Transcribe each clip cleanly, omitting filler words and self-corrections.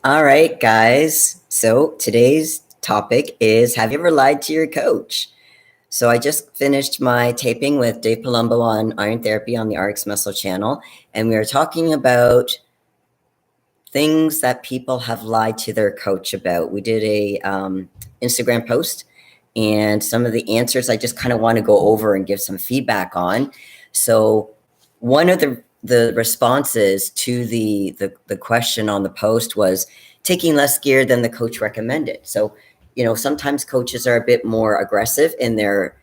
All right, guys. So today's topic is, have you ever lied to your coach? So I just finished my taping with Dave Palumbo on Iron Therapy on the RX Muscle channel, and we were talking about things that people have lied to their coach about. We did a Instagram post, and some of the answers I just kind of want to go over and give some feedback on. So one of the responses to the question on the post was taking less gear than the coach recommended. So, sometimes coaches are a bit more aggressive in their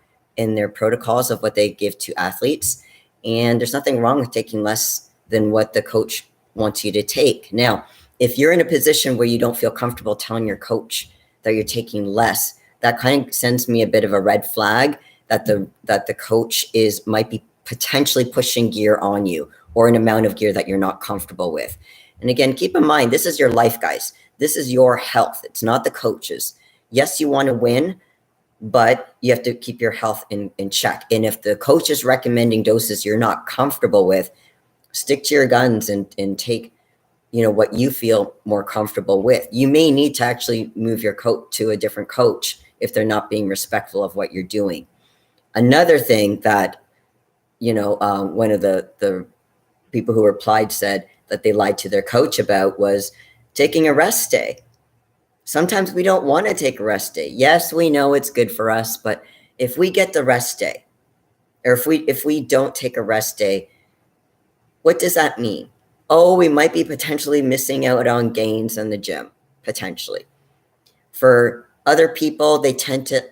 protocols of what they give to athletes, and there's nothing wrong with taking less than what the coach wants you to take. Now, if you're in a position where you don't feel comfortable telling your coach that you're taking less, that kind of sends me a bit of a red flag that the coach might be potentially pushing gear on you, or an amount of gear that you're not comfortable with. And again, keep in mind, this is your life, guys. This is your health. It's not the coach's. Yes, you want to win, but you have to keep your health in check. And if the coach is recommending doses you're not comfortable with, stick to your guns and take what you feel more comfortable with. You may need to actually move your coach to a different coach if they're not being respectful of what you're doing. Another thing that one of the people who replied said that they lied to their coach about was taking a rest day. Sometimes we don't want to take a rest day. Yes, we know it's good for us, but if we get the rest day, or if we don't take a rest day, what does that mean? Oh, we might be potentially missing out on gains in the gym, potentially. For other people, they tend to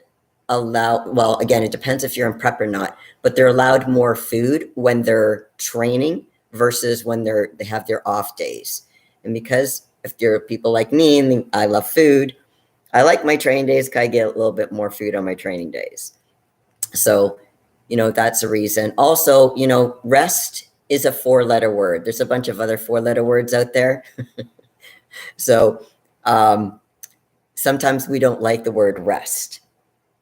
allow, well, again, it depends if you're in prep or not, but they're allowed more food when they're training versus when they have their off days. And because if you're people like me and I love food, I like my training days because I get a little bit more food on my training days. So, that's a reason. Also, rest is a 4-letter word. There's a bunch of other 4-letter words out there. So, sometimes we don't like the word rest,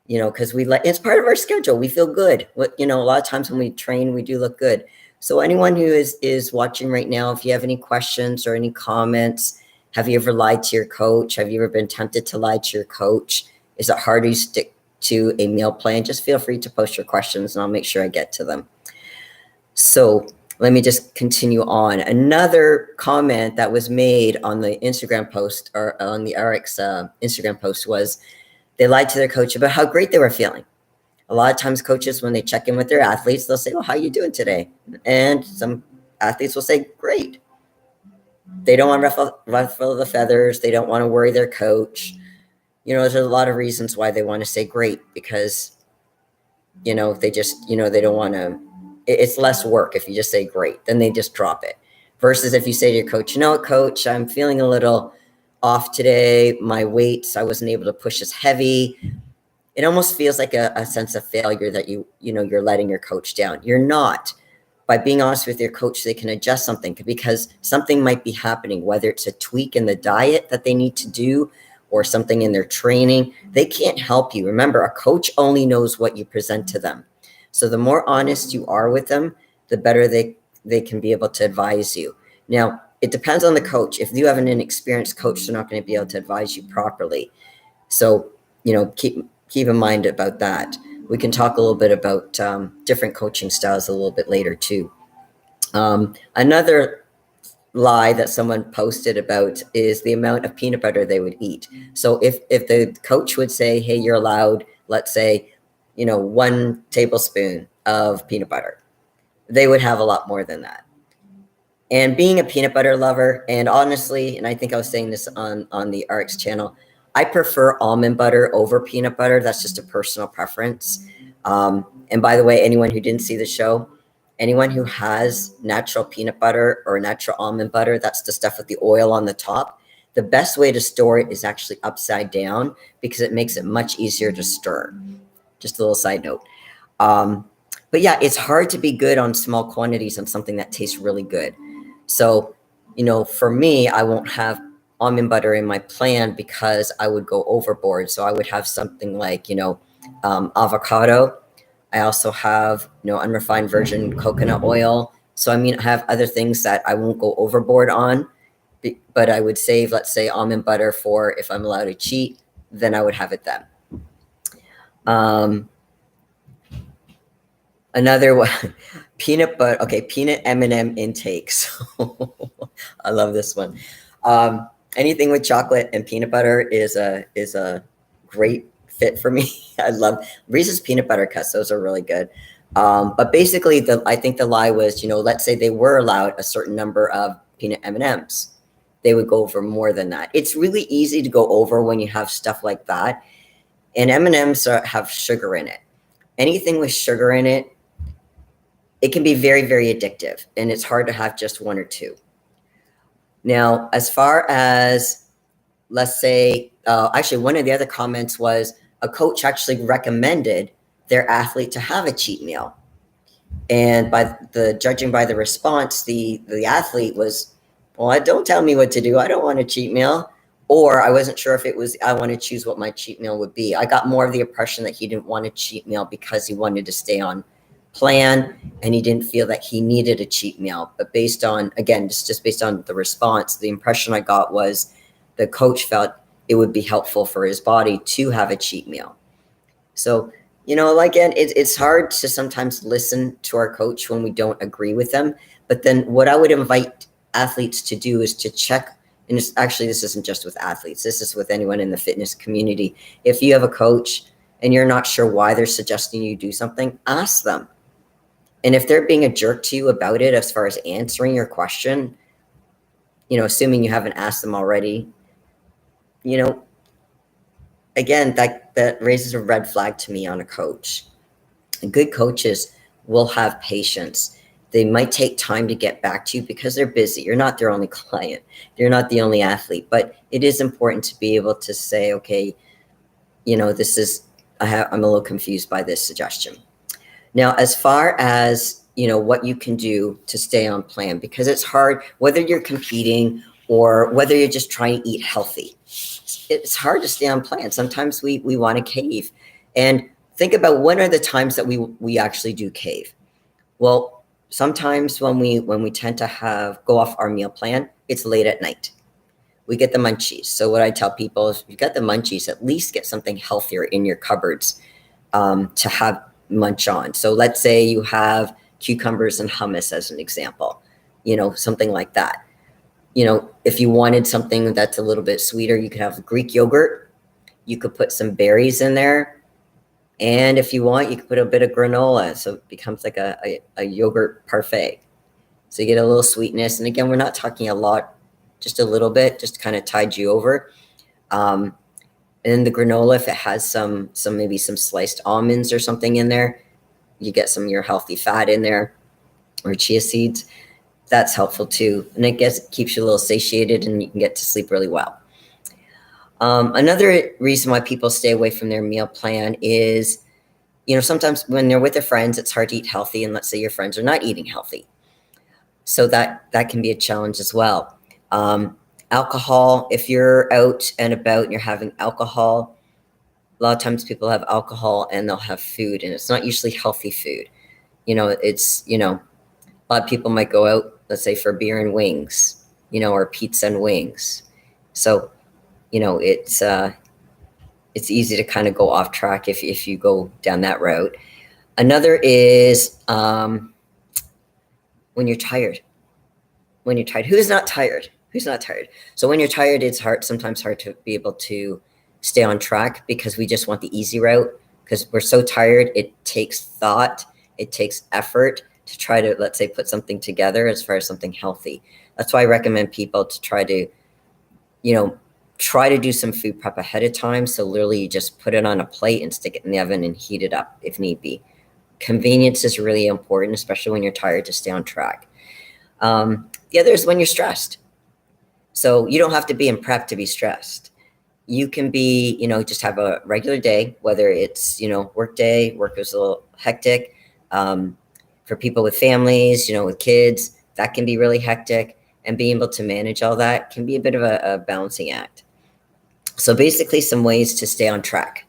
because it's part of our schedule. We feel good. A lot of times when we train, we do look good. So anyone who is watching right now, if you have any questions or any comments, have you ever lied to your coach? Have you ever been tempted to lie to your coach? Is it hard to stick to a meal plan? Just feel free to post your questions and I'll make sure I get to them. So let me just continue on. Another comment that was made on the Instagram post, or on the RX Instagram post, was they lied to their coach about how great they were feeling. A lot of times coaches, when they check in with their athletes, they'll say, well, how are you doing today? And some athletes will say, great. They don't want to ruffle the feathers. They don't want to worry their coach. There's a lot of reasons why they want to say great, because, they just, they don't want to, it's less work if you just say great, then they just drop it. Versus if you say to your coach, coach, I'm feeling a little off today. My weights, I wasn't able to push as heavy. It almost feels like a sense of failure that you're letting your coach down. You're not. By being honest with your coach, they can adjust something, because something might be happening, whether it's a tweak in the diet that they need to do or something in their training. They can't help you. Remember, a coach only knows what you present to them. So the more honest you are with them, the better they can be able to advise you. Now, it depends on the coach. If you have an inexperienced coach, they're not going to be able to advise you properly. So, keep in mind about that. We can talk a little bit about different coaching styles a little bit later too. Another lie that someone posted about is the amount of peanut butter they would eat. So if the coach would say, hey, you're allowed, let's say, 1 tablespoon of peanut butter, they would have a lot more than that. And being a peanut butter lover, and honestly, and I think I was saying this on the RX channel, I prefer almond butter over peanut butter. That's just a personal preference. And by the way, anyone who didn't see the show, anyone who has natural peanut butter or natural almond butter, that's the stuff with the oil on the top, the best way to store it is actually upside down, because it makes it much easier to stir. Just a little side note. But yeah, it's hard to be good on small quantities on something that tastes really good. So, for me, I won't have almond butter in my plan because I would go overboard. So I would have something like, avocado. I also have, unrefined virgin coconut oil. So, I have other things that I won't go overboard on. but I would save, let's say, almond butter for if I'm allowed to cheat, then I would have it then. Another one, peanut butter. Okay, peanut M&M intake. So I love this one. Anything with chocolate and peanut butter is a great fit for me. I love Reese's peanut butter cups. Those are really good. But basically, I think the lie was, let's say they were allowed a certain number of peanut M&Ms. They would go over more than that. It's really easy to go over when you have stuff like that. And M&Ms have sugar in it. Anything with sugar in it, it can be very, very addictive, and it's hard to have just one or two. Now, as far as, let's say, actually, one of the other comments was a coach actually recommended their athlete to have a cheat meal. And judging by the response, the athlete was, well, don't tell me what to do. I don't want a cheat meal. Or I wasn't sure if it was, I want to choose what my cheat meal would be. I got more of the impression that he didn't want a cheat meal because he wanted to stay on plan and he didn't feel that he needed a cheat meal. But based on, again, just based on the response, the impression I got was the coach felt it would be helpful for his body to have a cheat meal. So, again, it's hard to sometimes listen to our coach when we don't agree with them. But then what I would invite athletes to do is to check, and this isn't just with athletes, this is with anyone in the fitness community. If you have a coach and you're not sure why they're suggesting you do something, ask them. And if they're being a jerk to you about it, as far as answering your question, assuming you haven't asked them already, again, that raises a red flag to me on a coach. And good coaches will have patience. They might take time to get back to you because they're busy. You're not their only client. You're not the only athlete. But it is important to be able to say, okay, I'm a little confused by this suggestion. Now, as far as, what you can do to stay on plan, because it's hard, whether you're competing or whether you're just trying to eat healthy, it's hard to stay on plan. Sometimes we want to cave. And think about when are the times that we actually do cave. Well, sometimes when we tend to go off our meal plan, it's late at night. We get the munchies. So what I tell people is, if you got the munchies, at least get something healthier in your cupboards to have munch on. So let's say you have cucumbers and hummus as an example, something like that. If you wanted something that's a little bit sweeter, you could have Greek yogurt. You could put some berries in there. And if you want, you could put a bit of granola. So it becomes like a yogurt parfait. So you get a little sweetness. And again, we're not talking a lot, just a little bit, just to kind of tide you over. And then the granola, if it has maybe some sliced almonds or something in there, you get some of your healthy fat in there, or chia seeds. That's helpful too. And it keeps you a little satiated and you can get to sleep really well. Another reason why people stay away from their meal plan is, sometimes when they're with their friends, it's hard to eat healthy. And let's say your friends are not eating healthy. So that can be a challenge as well. Alcohol, if you're out and about and you're having alcohol, a lot of times people have alcohol and they'll have food, and it's not usually healthy food. A lot of people might go out, let's say, for beer and wings, or pizza and wings. So, it's easy to kind of go off track if you go down that route. Another is when you're tired. When you're tired, who's not tired? Who's not tired? So when you're tired, it's sometimes hard to be able to stay on track because we just want the easy route, because we're so tired. It takes thought, it takes effort to try to, let's say, put something together as far as something healthy. That's why I recommend people to try to do some food prep ahead of time. So literally you just put it on a plate and stick it in the oven and heat it up if need be. Convenience is really important, especially when you're tired, to stay on track. The other is when you're stressed. So you don't have to be in prep to be stressed. You can be, just have a regular day, whether it's, work day, work is a little hectic. For people with families, with kids, that can be really hectic. And being able to manage all that can be a bit of a balancing act. So basically some ways to stay on track.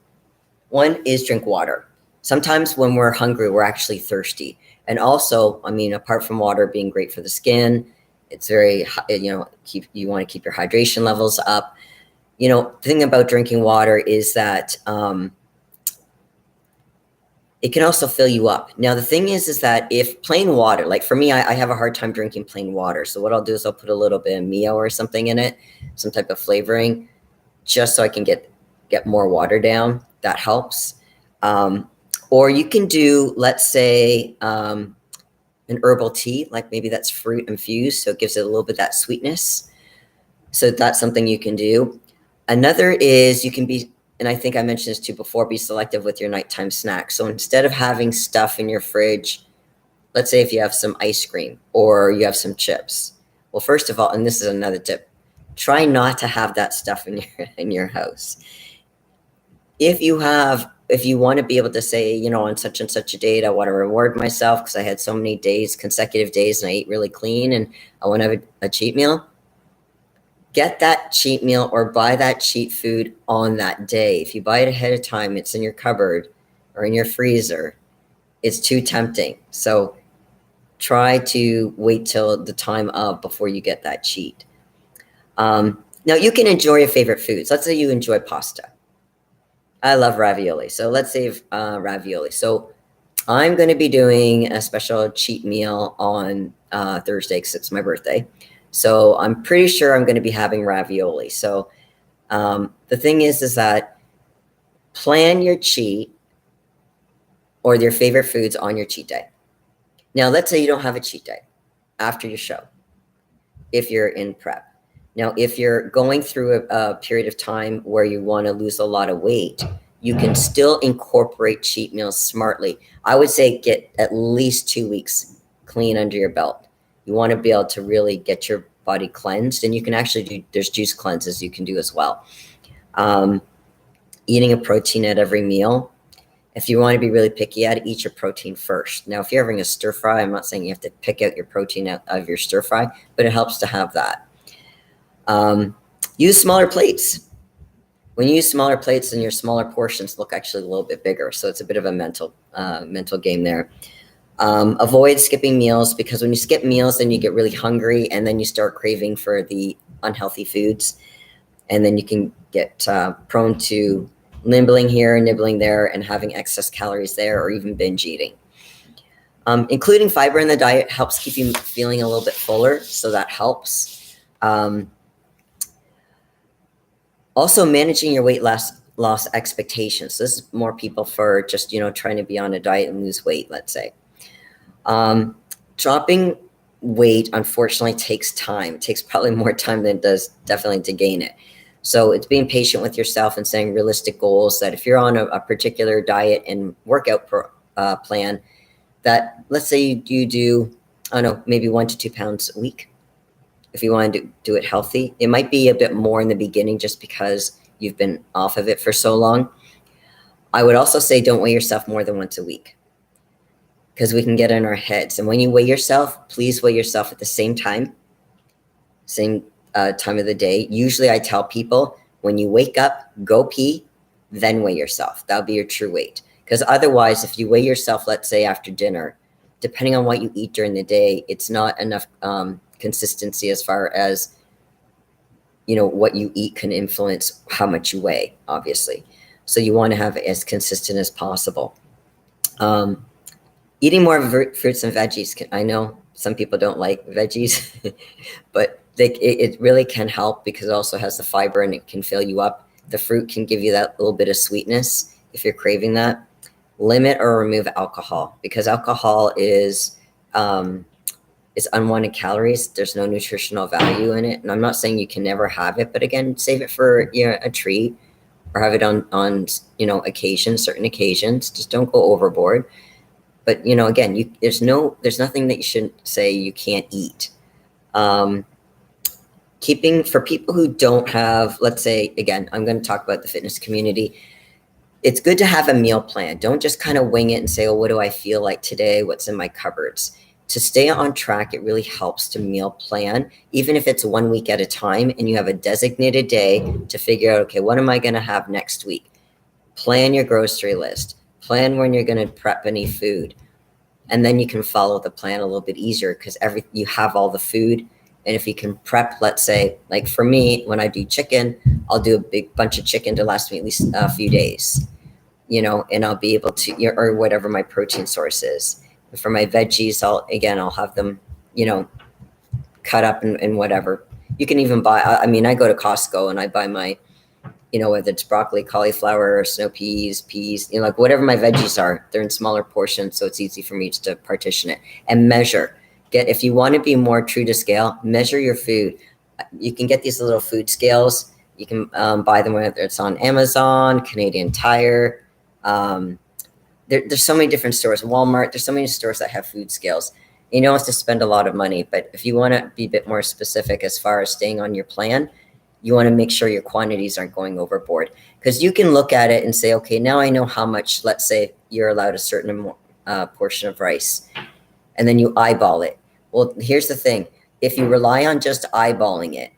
One is drink water. Sometimes when we're hungry, we're actually thirsty. And also, apart from water being great for the skin, It's very, you want to keep your hydration levels up. The thing about drinking water is that it can also fill you up. Now, the thing is that if plain water, like for me, I have a hard time drinking plain water. So what I'll do is I'll put a little bit of Mio or something in it, some type of flavoring, just so I can get more water down. That helps. Or you can do, let's say, an herbal tea, like maybe that's fruit infused, so it gives it a little bit of that sweetness. So that's something you can do. Another is you can be, and I think I mentioned this too before, be selective with your nighttime snacks. So instead of having stuff in your fridge, let's say if you have some ice cream or you have some chips. Well, first of all, and this is another tip, try not to have that stuff in your house. If you want to be able to say, on such and such a date, I want to reward myself because I had so many consecutive days, and I ate really clean, and I want to have a cheat meal, get that cheat meal or buy that cheat food on that day. If you buy it ahead of time, it's in your cupboard or in your freezer, it's too tempting. So try to wait till the time of before you get that cheat. Now, you can enjoy your favorite foods. Let's say you enjoy pasta. I love ravioli. So let's say ravioli. So I'm going to be doing a special cheat meal on Thursday because it's my birthday. So I'm pretty sure I'm going to be having ravioli. So the thing is that plan your cheat or your favorite foods on your cheat day. Now, let's say you don't have a cheat day after your show, if you're in prep. Now, if you're going through a period of time where you want to lose a lot of weight, you can still incorporate cheat meals smartly. I would say get at least 2 weeks clean under your belt. You want to be able to really get your body cleansed, and you can actually there's juice cleanses you can do as well. Eating a protein at every meal. If you want to be really picky at it, eat your protein first. Now, if you're having a stir fry, I'm not saying you have to pick out your protein out of your stir fry, but it helps to have that. Use smaller plates. When you use smaller plates, then your smaller portions look actually a little bit bigger. So it's a bit of a mental game there. Avoid skipping meals, because when you skip meals, then you get really hungry and then you start craving for the unhealthy foods. And then you can get prone to nibbling here, nibbling there, and having excess calories there, or even binge eating. Including fiber in the diet helps keep you feeling a little bit fuller, so that helps. Also, managing your weight loss expectations. This is more people for just, trying to be on a diet and lose weight, let's say. Dropping weight, unfortunately, takes time. It takes probably more time than it does definitely to gain it. So it's being patient with yourself and setting realistic goals that if you're on a particular diet and workout plan, that let's say you do, I don't know, maybe 1 to 2 pounds a week. If you want to do it healthy, it might be a bit more in the beginning just because you've been off of it for so long. I would also say don't weigh yourself more than once a week, because we can get in our heads. And when you weigh yourself, please weigh yourself at the same time of the day. Usually I tell people when you wake up, go pee, then weigh yourself. That'll be your true weight. Because otherwise, if you weigh yourself, let's say after dinner, depending on what you eat during the day, it's not enough consistency as far as, what you eat can influence how much you weigh, obviously. So you want to have it as consistent as possible. Eating more fruits and veggies. I know some people don't like veggies, but it really can help because it also has the fiber and it can fill you up. The fruit can give you that little bit of sweetness if you're craving that. Limit or remove alcohol, because alcohol is unwanted calories. There's no nutritional value in it. And I'm not saying you can never have it, but again, save it for a treat or have it on certain occasions. Just don't go overboard. But again, there's nothing that you shouldn't say you can't eat. For people who don't have, let's say, again, I'm going to talk about the fitness community. It's good to have a meal plan. Don't just kind of wing it and say, oh, what do I feel like today? What's in my cupboards? To stay on track, it really helps to meal plan, even if it's 1 week at a time and you have a designated day to figure out, okay, what am I going to have next week? Plan your grocery list. Plan when you're going to prep any food. And then you can follow the plan a little bit easier because you have all the food And if you can prep, let's say, like for me, when I do chicken, I'll do a big bunch of chicken to last me at least a few days, and I'll be able to, or whatever my protein source is. For my veggies, I'll have them, cut up and whatever. You can even buy, I mean, I go to Costco and I buy my, whether it's broccoli, cauliflower, or snow peas, like whatever my veggies are, they're in smaller portions. So it's easy for me to partition it and measure. If you want to be more true to scale, measure your food. You can get these little food scales. You can buy them, whether it's on Amazon, Canadian Tire. There's so many different stores, Walmart. There's so many stores that have food scales. You don't have to spend a lot of money, but if you want to be a bit more specific as far as staying on your plan, you want to make sure your quantities aren't going overboard, because you can look at it and say, okay, now I know how much, let's say you're allowed a certain portion of rice, and then you eyeball it. Well, here's the thing. If you rely on just eyeballing it,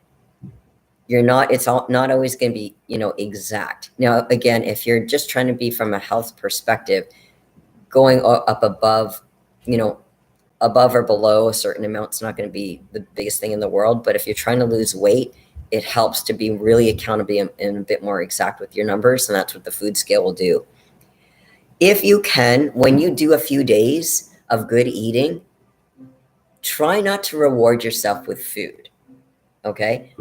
it's not always going to be, exact. Now, again, if you're just trying to be from a health perspective, going up above, above or below a certain amount is not going to be the biggest thing in the world. But if you're trying to lose weight, it helps to be really accountable and a bit more exact with your numbers. And that's what the food scale will do. If you can, when you do a few days of good eating, try not to reward yourself with food. Okay.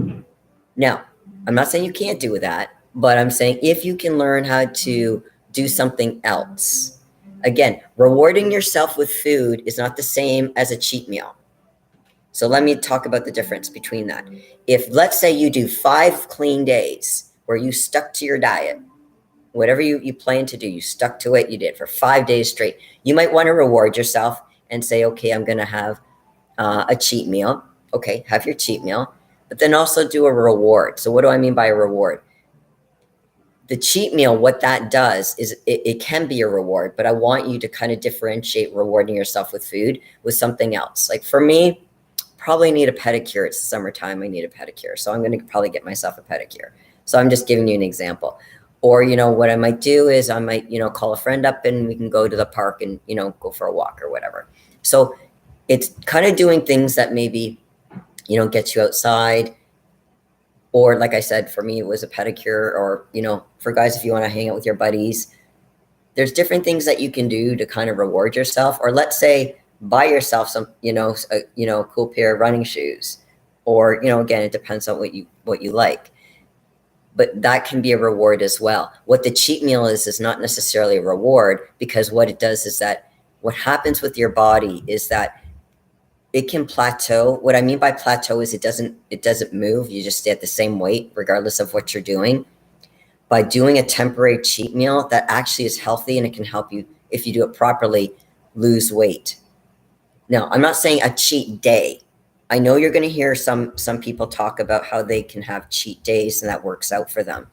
Now, I'm not saying you can't do that, but I'm saying if you can learn how to do something else. Again, rewarding yourself with food is not the same as a cheat meal. So let me talk about the difference between that. If, let's say, you do 5 clean days where you stuck to your diet, whatever you plan to do, you stuck to it, you did for 5 days straight, you might want to reward yourself and say, okay, I'm going to have a cheat meal. Okay, have your cheat meal, but then also do a reward. So what do I mean by a reward? The cheat meal, what that does is it can be a reward, but I want you to kind of differentiate rewarding yourself with food with something else. Like for me, probably need a pedicure. It's the summertime. I need a pedicure. So I'm going to probably get myself a pedicure. So I'm just giving you an example. Or, what I might do is I might, call a friend up and we can go to the park and, go for a walk or whatever. So it's kind of doing things that maybe, get you outside. Or like I said, for me, it was a pedicure, or, for guys, if you want to hang out with your buddies, there's different things that you can do to kind of reward yourself. Or let's say buy yourself some, cool pair of running shoes, or, again, it depends on what you like, but that can be a reward as well. What the cheat meal is not necessarily a reward, because what it does is that what happens with your body is that it can plateau. What I mean by plateau is it doesn't move. You just stay at the same weight regardless of what you're doing. By doing a temporary cheat meal, that actually is healthy, and it can help you, if you do it properly, lose weight. Now, I'm not saying a cheat day. I know you're going to hear some people talk about how they can have cheat days and that works out for them.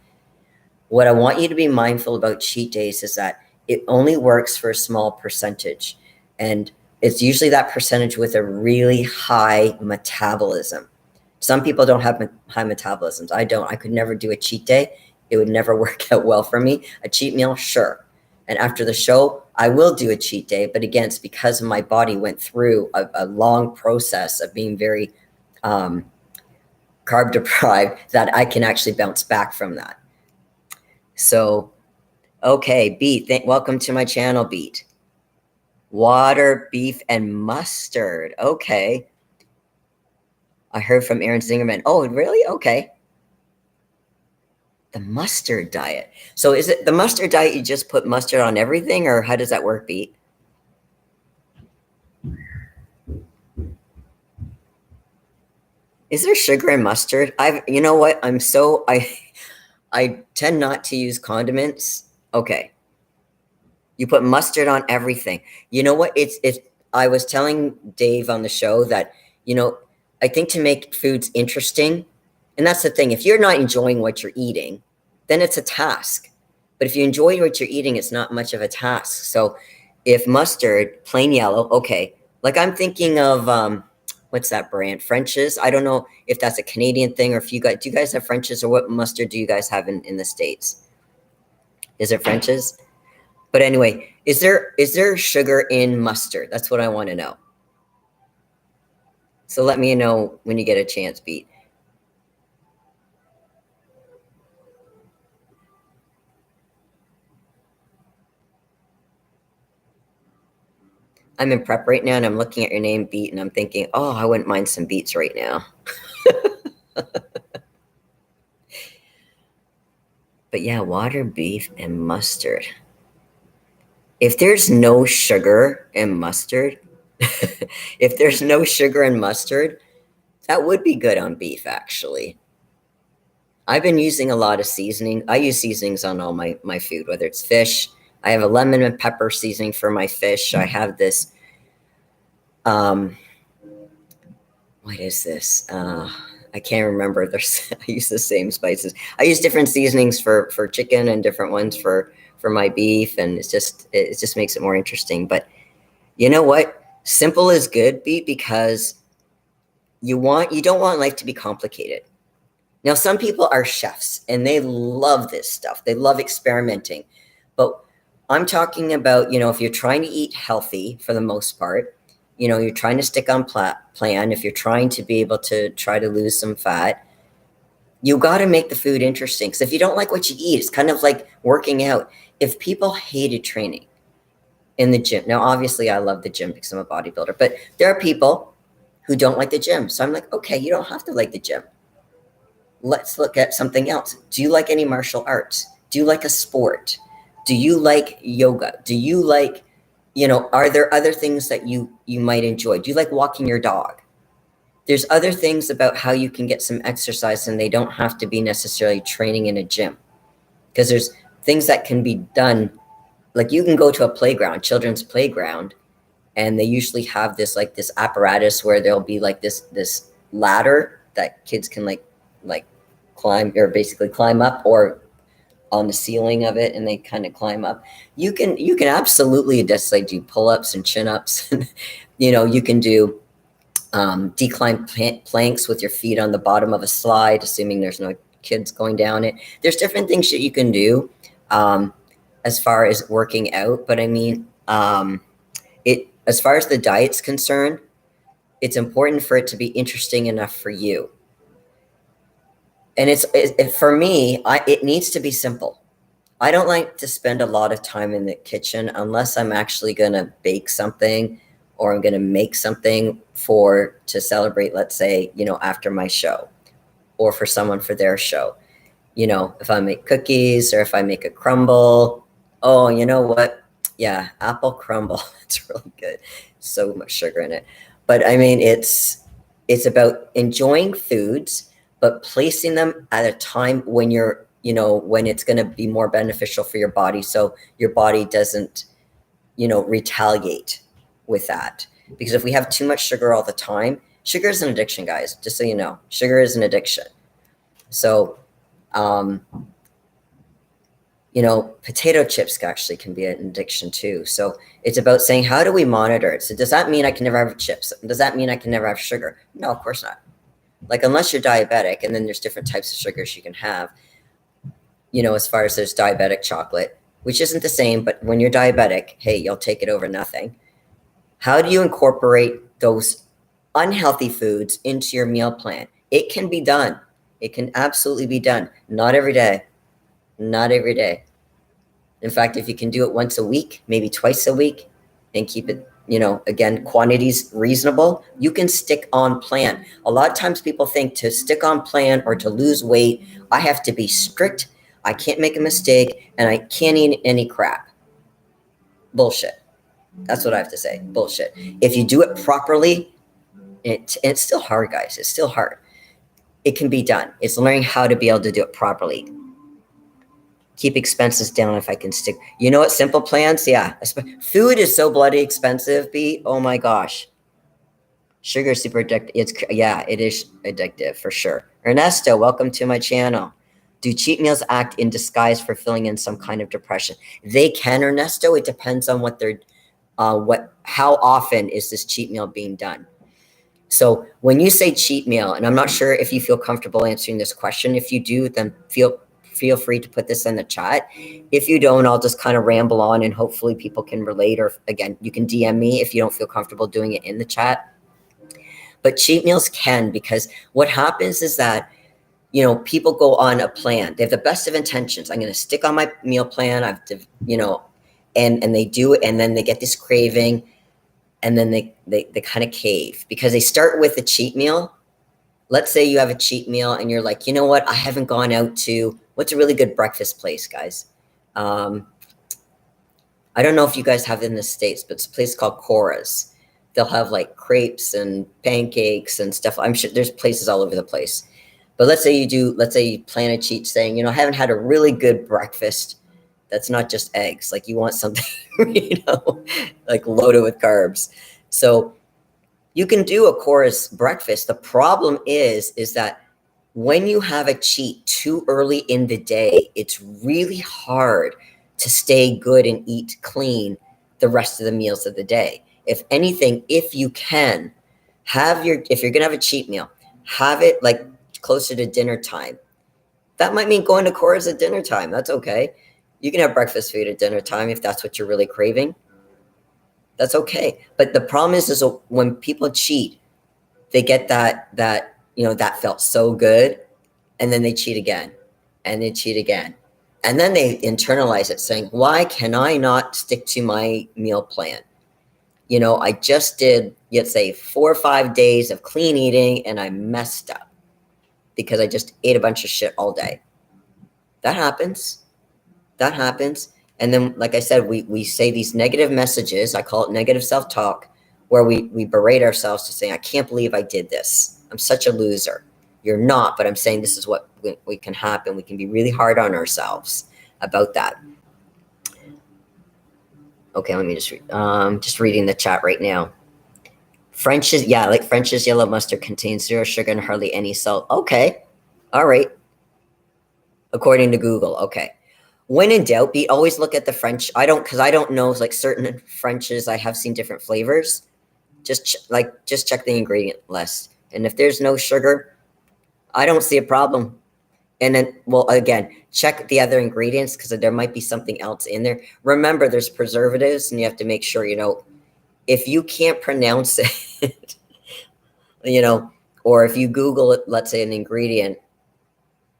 What I want you to be mindful about cheat days is that it only works for a small percentage. And it's usually that percentage with a really high metabolism. Some people don't have high metabolisms. I don't. I could never do a cheat day. It would never work out well for me. A cheat meal, sure. And after the show, I will do a cheat day. But again, it's because my body went through a long process of being very carb deprived that I can actually bounce back from that. So, okay, Beat, welcome to my channel, Beat. Water, beef, and mustard. Okay. I heard from Aaron Zingerman. Oh, really? Okay. The mustard diet. So is it the mustard diet, you just put mustard on everything, or how does that work, Beat? Is there sugar in mustard? You know what? I tend not to use condiments. Okay. You put mustard on everything. You know what? I was telling Dave on the show that, I think to make foods interesting, and that's the thing, if you're not enjoying what you're eating, then it's a task. But if you enjoy what you're eating, it's not much of a task. So if mustard, plain yellow, okay. Like I'm thinking of, what's that brand? French's. I don't know if that's a Canadian thing, or if do you guys have French's, or what mustard do you guys have in the States? Is it French's? But anyway, is there sugar in mustard? That's what I want to know. So let me know when you get a chance, Beat. I'm in prep right now and I'm looking at your name, Beat, and I'm thinking, oh, I wouldn't mind some beets right now. But yeah, water, beef, and mustard. If there's no sugar in mustard, if there's no sugar in mustard, that would be good on beef, actually. I've been using a lot of seasoning. I use seasonings on all my food, whether it's fish. I have a lemon and pepper seasoning for my fish. I have this, um, what is this? I can't remember. There's, I use the same spices. I use different seasonings for chicken and different ones for my beef, and it just makes it more interesting. But you know what? Simple is good, Beat, because you don't want life to be complicated. Now, some people are chefs and they love this stuff. They love experimenting. But I'm talking about, if you're trying to eat healthy for the most part, you're trying to stick on plan, if you're trying to be able to try to lose some fat, you got to make the food interesting. Because if you don't like what you eat, it's kind of like working out. If people hated training in the gym, now obviously I love the gym because I'm a bodybuilder, but there are people who don't like the gym. So I'm like, okay, you don't have to like the gym. Let's look at something else. Do you like any martial arts? Do you like a sport? Do you like yoga? Do you like, are there other things that you might enjoy? Do you like walking your dog? There's other things about how you can get some exercise, and they don't have to be necessarily training in a gym, because there's things that can be done. Like you can go to a playground, children's playground, and they usually have this apparatus where there'll be like this ladder that kids can like climb, or basically climb up, or on the ceiling of it, and they kind of climb up. You can absolutely just like do pull-ups and chin-ups. You can do decline planks with your feet on the bottom of a slide, assuming there's no kids going down it. There's different things that you can do as far as working out. But I mean, as far as the diet's concerned, it's important for it to be interesting enough for you. And for me, it needs to be simple. I don't like to spend a lot of time in the kitchen unless I'm actually going to bake something, or I'm going to make something to celebrate, let's say, after my show, or for someone for their show. If I make cookies or if I make a crumble, oh, you know what? Yeah, apple crumble. It's really good. So much sugar in it. But I mean, it's about enjoying foods, but placing them at a time when when it's going to be more beneficial for your body, so your body doesn't, retaliate with that. Because if we have too much sugar all the time, sugar is an addiction, guys, just so you know. Sugar is an addiction. So, potato chips actually can be an addiction too. So it's about saying, how do we monitor it? So does that mean I can never have chips? Does that mean I can never have sugar? No, of course not. Like, unless you're diabetic, and then there's different types of sugars you can have. As far as there's diabetic chocolate, which isn't the same, but when you're diabetic, hey, you'll take it over nothing. How do you incorporate those unhealthy foods into your meal plan? It can be done. It can absolutely be done. Not every day. Not every day. In fact, if you can do it once a week, maybe twice a week, and keep it, again, quantities reasonable, you can stick on plan. A lot of times people think to stick on plan or to lose weight, I have to be strict, I can't make a mistake, and I can't eat any crap. Bullshit. That's what I have to say. Bullshit. If you do it properly, it's still hard, guys. It's still hard. It can be done. It's learning how to be able to do it properly. Keep expenses down if I can stick. You know what? Simple plans. Yeah. Food is so bloody expensive, B. Oh my gosh. Sugar is super addictive. It is addictive for sure. Ernesto, welcome to my channel. Do cheat meals act in disguise for filling in some kind of depression? They can, Ernesto. It depends on how often is this cheat meal being done. So when you say cheat meal, and I'm not sure if you feel comfortable answering this question. If you do, then feel free to put this in the chat. If you don't, I'll just kind of ramble on, and hopefully people can relate. Or again, you can DM me if you don't feel comfortable doing it in the chat. But cheat meals can, because what happens is that, people go on a plan. They have the best of intentions. I'm going to stick on my meal plan. And they do it, and then they get this craving, and then they kind of cave because they start with a cheat meal. Let's say you have a cheat meal and you're like, you know what? I haven't gone out to, what's a really good breakfast place, guys? I don't know if you guys have it in the States, but it's a place called Cora's. They'll have like crepes and pancakes and stuff. I'm sure there's places all over the place. But let's say you plan a cheat saying, I haven't had a really good breakfast that's not just eggs. Like you want something, like loaded with carbs. So you can do a Cora's breakfast. The problem is that when you have a cheat too early in the day, it's really hard to stay good and eat clean the rest of the meals of the day. If anything, if you can if you're gonna have a cheat meal, have it like closer to dinner time. That might mean going to Cora's at dinner time. That's okay. You can have breakfast food at dinner time if that's what you're really craving. That's okay. But the problem is when people cheat, they get that felt so good, and then they cheat again, and they cheat again. And then they internalize it saying, why can I not stick to my meal plan? I just did, let's say, 4 or 5 days of clean eating, and I messed up because I just ate a bunch of shit all day. That happens. That happens. And then, like I said, we say these negative messages. I call it negative self-talk, where we berate ourselves to say, I can't believe I did this. I'm such a loser. You're not, but I'm saying this is what we can happen. We can be really hard on ourselves about that. Okay, let me just reading the chat right now. French's yellow mustard contains 0 sugar and hardly any salt. Okay, all right. According to Google, okay. When in doubt, always look at the French. Because I don't know, like certain Frenches, I have seen different flavors. Just check the ingredient list. And if there's no sugar, I don't see a problem. And then, well, again, check the other ingredients because there might be something else in there. Remember, there's preservatives, and you have to make sure, if you can't pronounce it, or if you Google it, let's say an ingredient,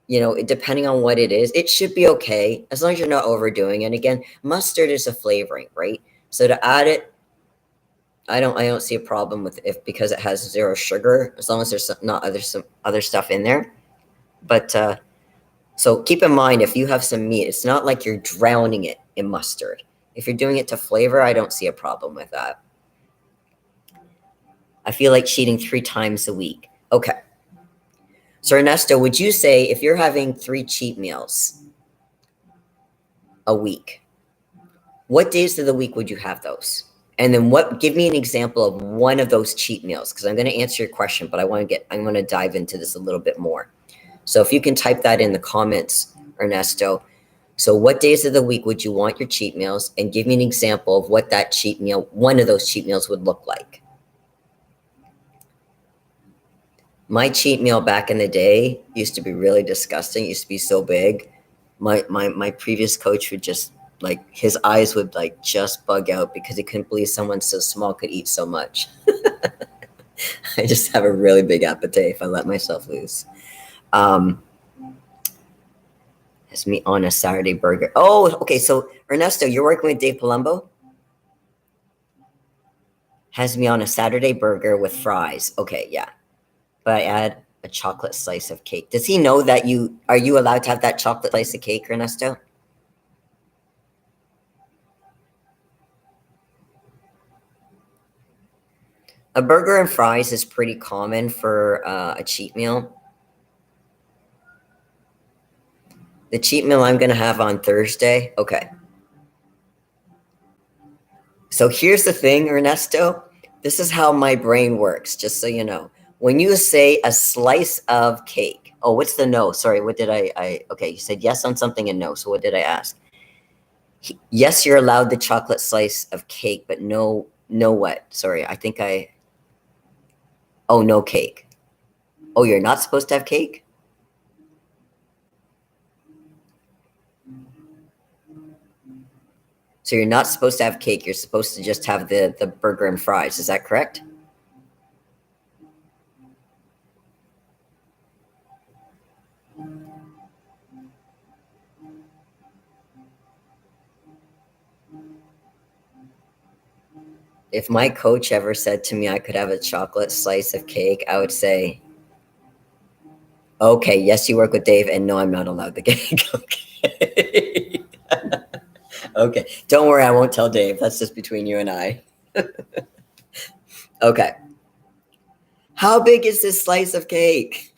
depending on what it is, it should be okay as long as you're not overdoing it. And again, mustard is a flavoring, right? So to add it, I don't see a problem with it because it has 0 sugar, as long as there's some other stuff in there. But so keep in mind, if you have some meat, it's not like you're drowning it in mustard. If you're doing it to flavor, I don't see a problem with that. I feel like cheating 3 times a week. Okay. So Ernesto, would you say if you're having 3 cheat meals a week, what days of the week would you have those? And then give me an example of one of those cheat meals, because I'm going to answer your question, but I want to dive into this a little bit more. So if you can type that in the comments, Ernesto. So what days of the week would you want your cheat meals? And give me an example of what that cheat meal, one of those cheat meals would look like. My cheat meal back in the day used to be really disgusting. It used to be so big. My previous coach would just his eyes would just bug out because he couldn't believe someone so small could eat so much. I just have a really big appetite if I let myself loose. Has meat on a Saturday burger. Oh, okay. So Ernesto, you're working with Dave Palumbo? Has me on a Saturday burger with fries. Okay, yeah. But I add a chocolate slice of cake. Does he know that are you allowed to have that chocolate slice of cake, Ernesto? A burger and fries is pretty common for a cheat meal. The cheat meal I'm going to have on Thursday. Okay. So here's the thing, Ernesto. This is how my brain works, just so you know. When you say a slice of cake, oh, what's the no? Sorry, what did okay, you said yes on something and no. So what did I ask? Yes, you're allowed the chocolate slice of cake, but no what? Sorry, oh, no cake. Oh, you're not supposed to have cake? So you're not supposed to have cake. You're supposed to just have the burger and fries. Is that correct? if my coach ever said to me I could have a chocolate slice of cake, I would say, okay, yes, you work with Dave, and no, I'm not allowed the cake. Okay. Okay. Don't worry, I won't tell Dave. That's just between you and I. Okay. How big is this slice of cake?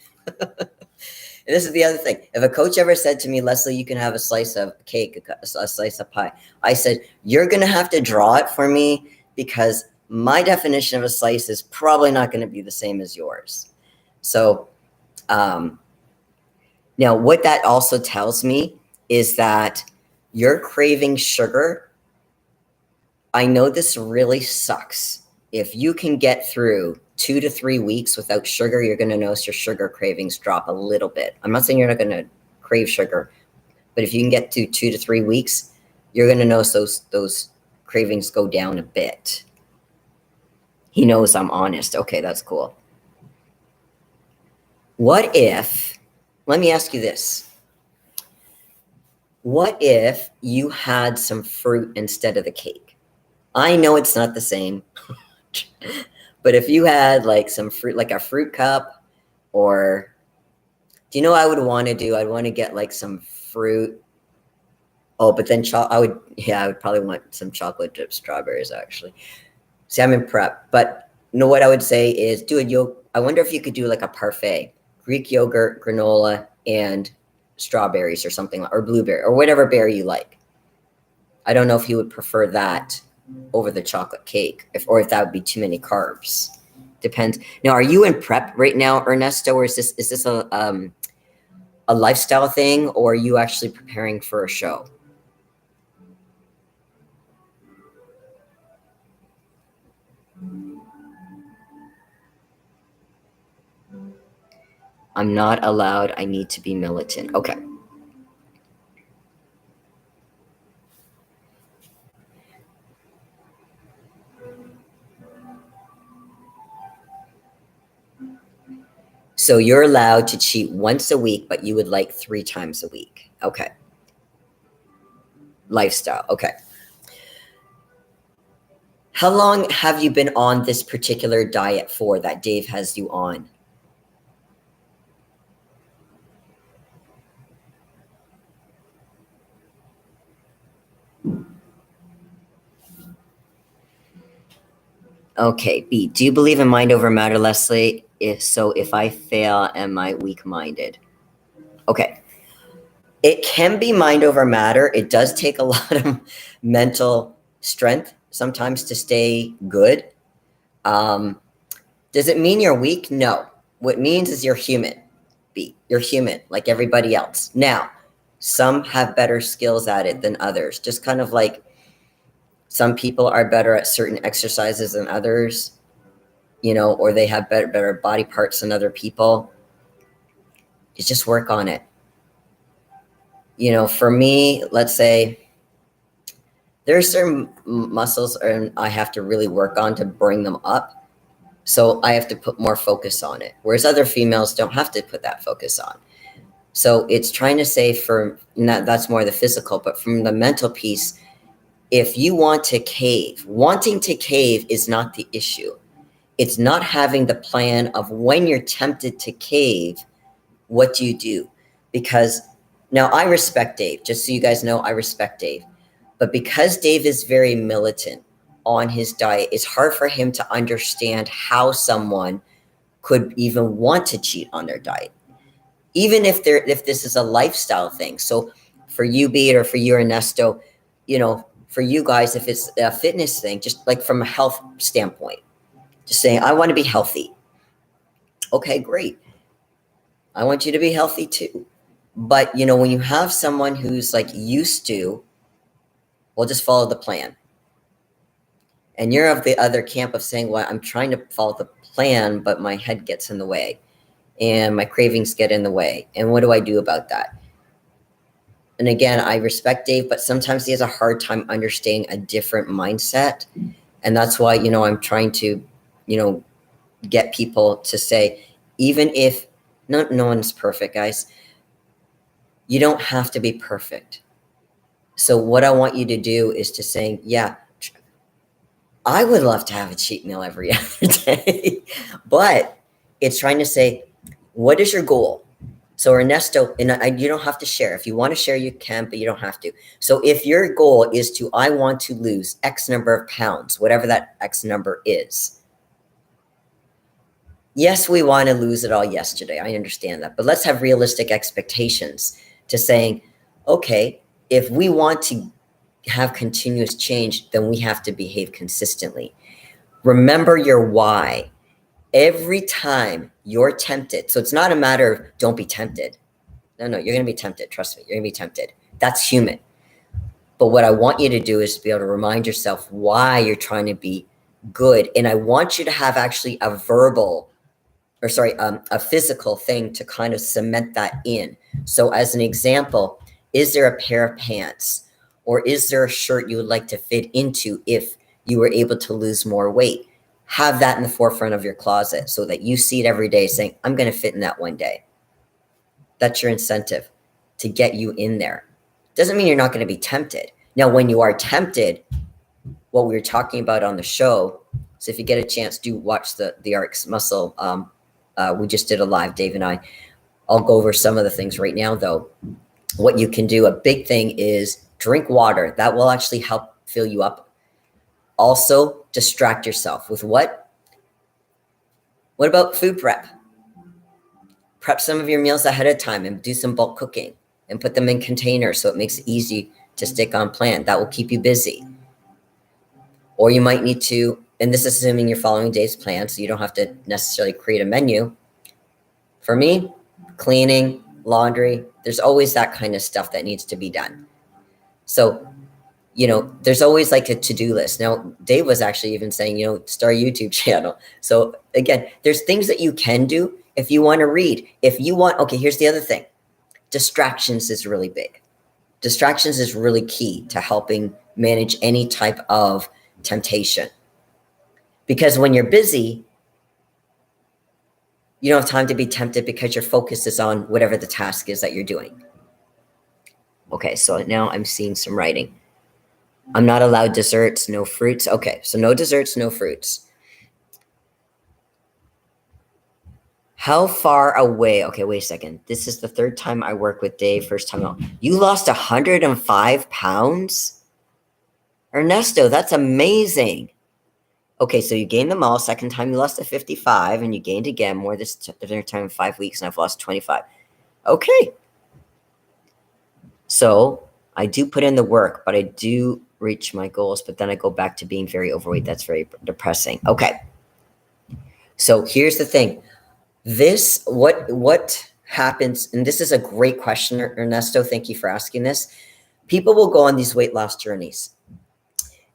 And this is the other thing. If a coach ever said to me, Lesley, you can have a slice of cake, a slice of pie, I said, you're going to have to draw it for me because my definition of a slice is probably not going to be the same as yours. So now what that also tells me is that you're craving sugar. I know this really sucks. If you can get through 2 to 3 weeks without sugar, you're going to notice your sugar cravings drop a little bit. I'm not saying you're not going to crave sugar, but if you can get to 2 to 3 weeks, you're going to notice those cravings go down a bit. He knows I'm honest. Okay, that's cool. What if, let me ask you this. What if you had some fruit instead of the cake? I know it's not the same. But if you had like some fruit, like a fruit cup, or do you know what I would want to do? I'd want to get like some fruit. Oh, but then I would probably want some chocolate dipped strawberries actually. See, I'm in prep, but you know what I would say is do a yolk. I wonder if you could do like a parfait, Greek yogurt, granola, and strawberries or something, or blueberry, or whatever berry you like. I don't know if you would prefer that over the chocolate cake, or if that would be too many carbs. Depends. Now, are you in prep right now, Ernesto, or is this a lifestyle thing, or are you actually preparing for a show? I'm not allowed. I need to be militant. Okay. So you're allowed to cheat once a week, but you would like 3 times a week. Okay. Lifestyle. Okay. How long have you been on this particular diet for that Dave has you on? Okay, B. Do you believe in mind over matter, Lesley? If so, if I fail, am I weak-minded? Okay. It can be mind over matter. It does take a lot of mental strength sometimes to stay good. Does it mean you're weak? No. What it means is you're human. B. You're human, like everybody else. Now, some have better skills at it than others. Just kind of like some people are better at certain exercises than others, or they have better body parts than other people. You just work on it. For me, let's say there are certain muscles and I have to really work on to bring them up. So I have to put more focus on it. Whereas other females don't have to put that focus on. So it's trying to say that's more the physical, but from the mental piece, if you want to cave, wanting to cave is not the issue. It's not having the plan of when you're tempted to cave, what do you do? Because now I respect Dave, just so you guys know, I respect Dave. But because Dave is very militant on his diet, it's hard for him to understand how someone could even want to cheat on their diet, even if this is a lifestyle thing. So for you, Beat, or for you, Ernesto, for you guys, if it's a fitness thing, just like from a health standpoint, just saying, I want to be healthy. Okay, great. I want you to be healthy too. But, when you have someone who's like used to, well, just follow the plan. And you're of the other camp of saying, well, I'm trying to follow the plan, but my head gets in the way and my cravings get in the way. And what do I do about that? And again, I respect Dave, but sometimes he has a hard time understanding a different mindset. And that's why, I'm trying to, get people to say, even if no one's perfect, guys, you don't have to be perfect. So what I want you to do is to say, yeah, I would love to have a cheat meal every other day, but it's trying to say, what is your goal? So Ernesto, and you don't have to share. If you want to share, you can, but you don't have to. So if your goal is to, I want to lose X number of pounds, whatever that X number is. Yes, we want to lose it all yesterday. I understand that. But let's have realistic expectations to saying, okay, if we want to have continuous change, then we have to behave consistently. Remember your why. Every time you're tempted, so it's not a matter of don't be tempted. No, you're going to be tempted. Trust me, you're going to be tempted. That's human. But what I want you to do is to be able to remind yourself why you're trying to be good. And I want you to have actually a physical thing to kind of cement that in. So as an example, is there a pair of pants or is there a shirt you would like to fit into if you were able to lose more weight? Have that in the forefront of your closet so that you see it every day saying, I'm going to fit in that one day. That's your incentive to get you in there. Doesn't mean you're not going to be tempted. Now, when you are tempted, what we were talking about on the show, so if you get a chance, do watch the Arcs Muscle. We just did a live, Dave and I. I'll go over some of the things right now, though. What you can do, a big thing is drink water. That will actually help fill you up. Also, distract yourself with what? What about food prep? Prep some of your meals ahead of time and do some bulk cooking and put them in containers so it makes it easy to stick on plan. That will keep you busy. Or you might need to, and this is assuming you're following Dave's plan, so you don't have to necessarily create a menu. For me, cleaning, laundry, there's always that kind of stuff that needs to be done. So, there's always like a to-do list. Now, Dave was actually even saying, start a YouTube channel. So again, there's things that you can do if you want to read. If you want, okay, here's the other thing. Distractions is really big. Distractions is really key to helping manage any type of temptation. Because when you're busy, you don't have time to be tempted because your focus is on whatever the task is that you're doing. Okay, so now I'm seeing some writing. I'm not allowed desserts, no fruits. Okay, so no desserts, no fruits. How far away? Okay, wait a second. This is the third time I work with Dave. First time out. You lost 105 pounds? Ernesto, that's amazing. Okay, so you gained them all. Second time you lost to 55 and you gained again more this third time in 5 weeks and I've lost 25. Okay. So I do put in the work, but I do reach my goals, but then I go back to being very overweight. That's very depressing. Okay. So here's the thing. What happens, and this is a great question, Ernesto. Thank you for asking this. People will go on these weight loss journeys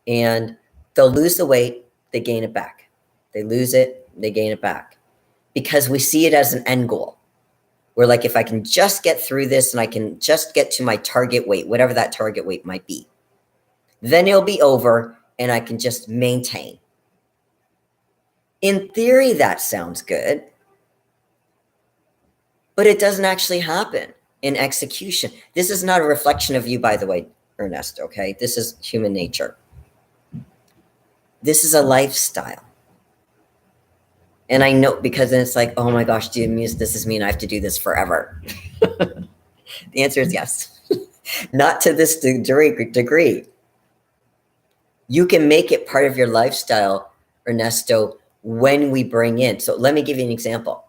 and they'll lose the weight, they gain it back. They lose it, they gain it back. Because we see it as an end goal. We're like, if I can just get through this and I can just get to my target weight, whatever that target weight might be, then it'll be over and I can just maintain. In theory, that sounds good, but it doesn't actually happen in execution. This is not a reflection of you, by the way, Ernesto, okay? This is human nature. This is a lifestyle. And I know, because then it's like, oh my gosh, this is me and I have to do this forever. The answer is yes. Not to this degree. You can make it part of your lifestyle, Ernesto, when we bring in. So let me give you an example.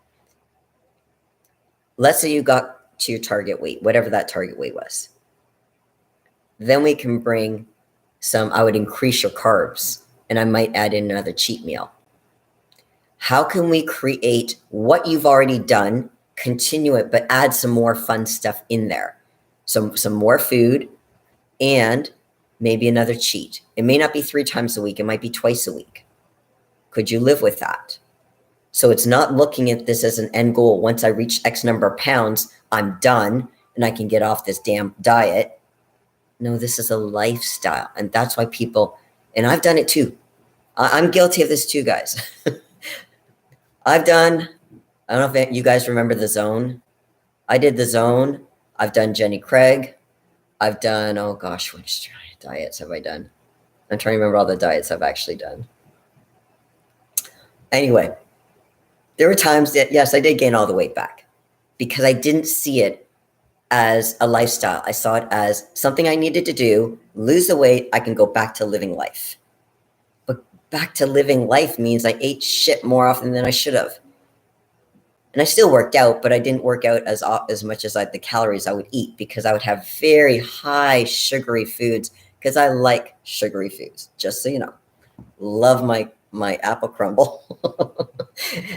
Let's say you got to your target weight, whatever that target weight was. Then we can bring I would increase your carbs and I might add in another cheat meal. How can we create what you've already done, continue it, but add some more fun stuff in there? Some more food and maybe another cheat. It may not be 3 times a week. It might be twice a week. Could you live with that? So it's not looking at this as an end goal. Once I reach X number of pounds, I'm done and I can get off this damn diet. No, this is a lifestyle. And that's why people, and I've done it too. I'm guilty of this too, guys. I don't know if you guys remember The Zone. I did The Zone. I've done Jenny Craig. I've done, oh gosh, which diets have I done? I'm trying to remember all the diets I've actually done. Anyway, there were times that, yes, I did gain all the weight back because I didn't see it as a lifestyle. I saw it as something I needed to do, lose the weight, I can go back to living life. But back to living life means I ate shit more often than I should have. And I still worked out, but I didn't work out as much as the calories I would eat, because I would have very high sugary foods, because I like sugary foods, just so you know. Love my apple crumble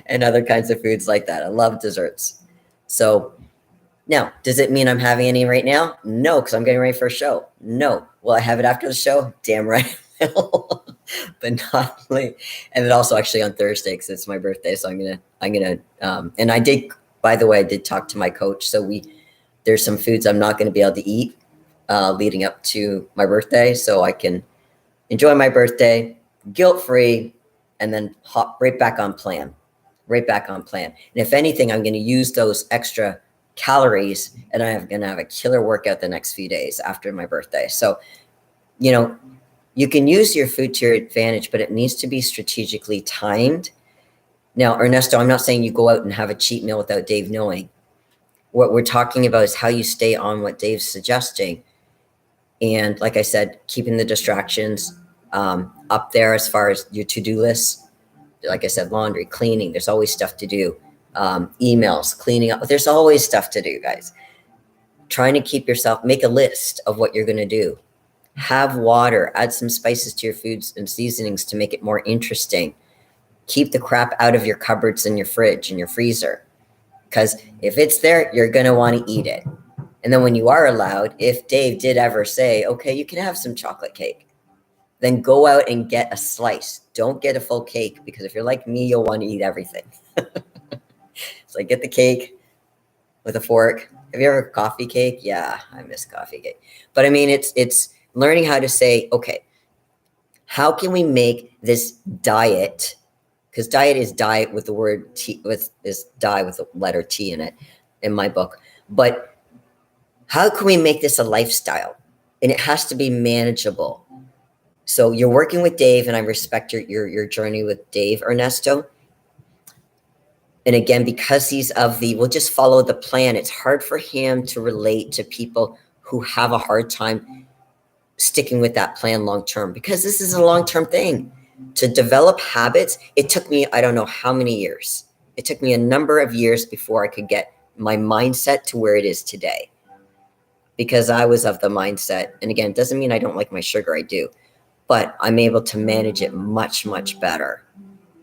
and other kinds of foods like that. I love desserts. So now, does it mean I'm having any right now? No, because I'm getting ready for a show. No. Will I have it after the show? Damn right I will. But not late. And then also actually on Thursday, because it's my birthday. So I'm gonna and I did, by the way, I did talk to my coach. So there's some foods I'm not going to be able to eat leading up to my birthday, so I can enjoy my birthday guilt-free, and then hop right back on plan. And if anything, I'm going to use those extra calories, and I'm going to have a killer workout the next few days after my birthday. So, you can use your food to your advantage, but it needs to be strategically timed. Now, Ernesto, I'm not saying you go out and have a cheat meal without Dave knowing. What we're talking about is how you stay on what Dave's suggesting. And like I said, keeping the distractions up there as far as your to-do list. Like I said, laundry, cleaning, there's always stuff to do. Emails, cleaning up, there's always stuff to do, guys. Trying to keep yourself, make a list of what you're going to do. Have water, add some spices to your foods and seasonings to make it more interesting. Keep the crap out of your cupboards and your fridge and your freezer, because if it's there, you're going to want to eat it. And then when you are allowed, if Dave did ever say, okay, you can have some chocolate cake, then go out and get a slice. Don't get a full cake, because if you're like me, you'll want to eat everything. So get the cake with a fork. Have you ever had coffee cake? Yeah, I miss coffee cake. But I mean, it's learning how to say, okay, how can we make this diet, because diet is diet with the word T, is die with the letter T in it, in my book. But how can we make this a lifestyle? And it has to be manageable. So you're working with Dave, and I respect your journey with Dave, Ernesto. And again, because he's we'll just follow the plan. It's hard for him to relate to people who have a hard time sticking with that plan long-term, because this is a long-term thing. To develop habits, it took me, I don't know how many years. It took me a number of years before I could get my mindset to where it is today, because I was of the mindset. And again, it doesn't mean I don't like my sugar, I do, but I'm able to manage it much, much better,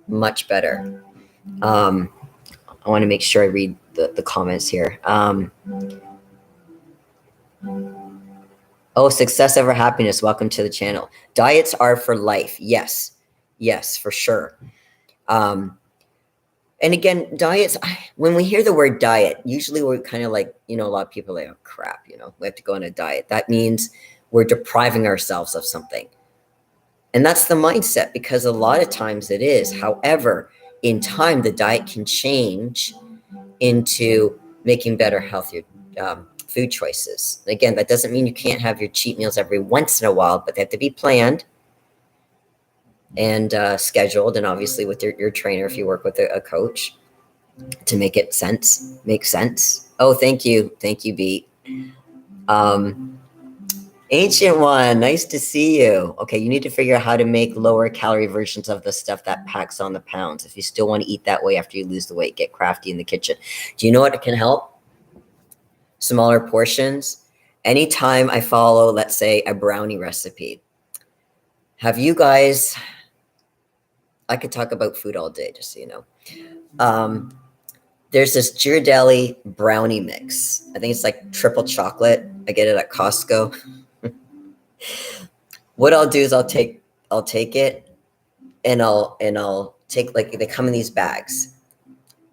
much better. I want to make sure I read the comments here. Oh, success over happiness. Welcome to the channel. Diets are for life. Yes, for sure. And again, diets, when we hear the word diet, usually we're kind of like, a lot of people are like, oh crap, we have to go on a diet. That means we're depriving ourselves of something. And that's the mindset, because a lot of times it is. However, in time, the diet can change into making better, healthier food choices. Again, that doesn't mean you can't have your cheat meals every once in a while, but they have to be planned and scheduled, and obviously with your trainer if you work with a coach, to make sense. Oh, thank you, Beat. Ancient One, nice to see you. Okay, you need to figure out how to make lower calorie versions of the stuff that packs on the pounds. If you still want to eat that way after you lose the weight, get crafty in the kitchen. Do you know what can help? Smaller portions. Anytime I follow, let's say, a brownie recipe, have you guys, I could talk about food all day, just so you know. There's this Ghirardelli brownie mix. I think it's like triple chocolate. I get it at Costco. What I'll do is I'll take it, and I'll take, like, they come in these bags.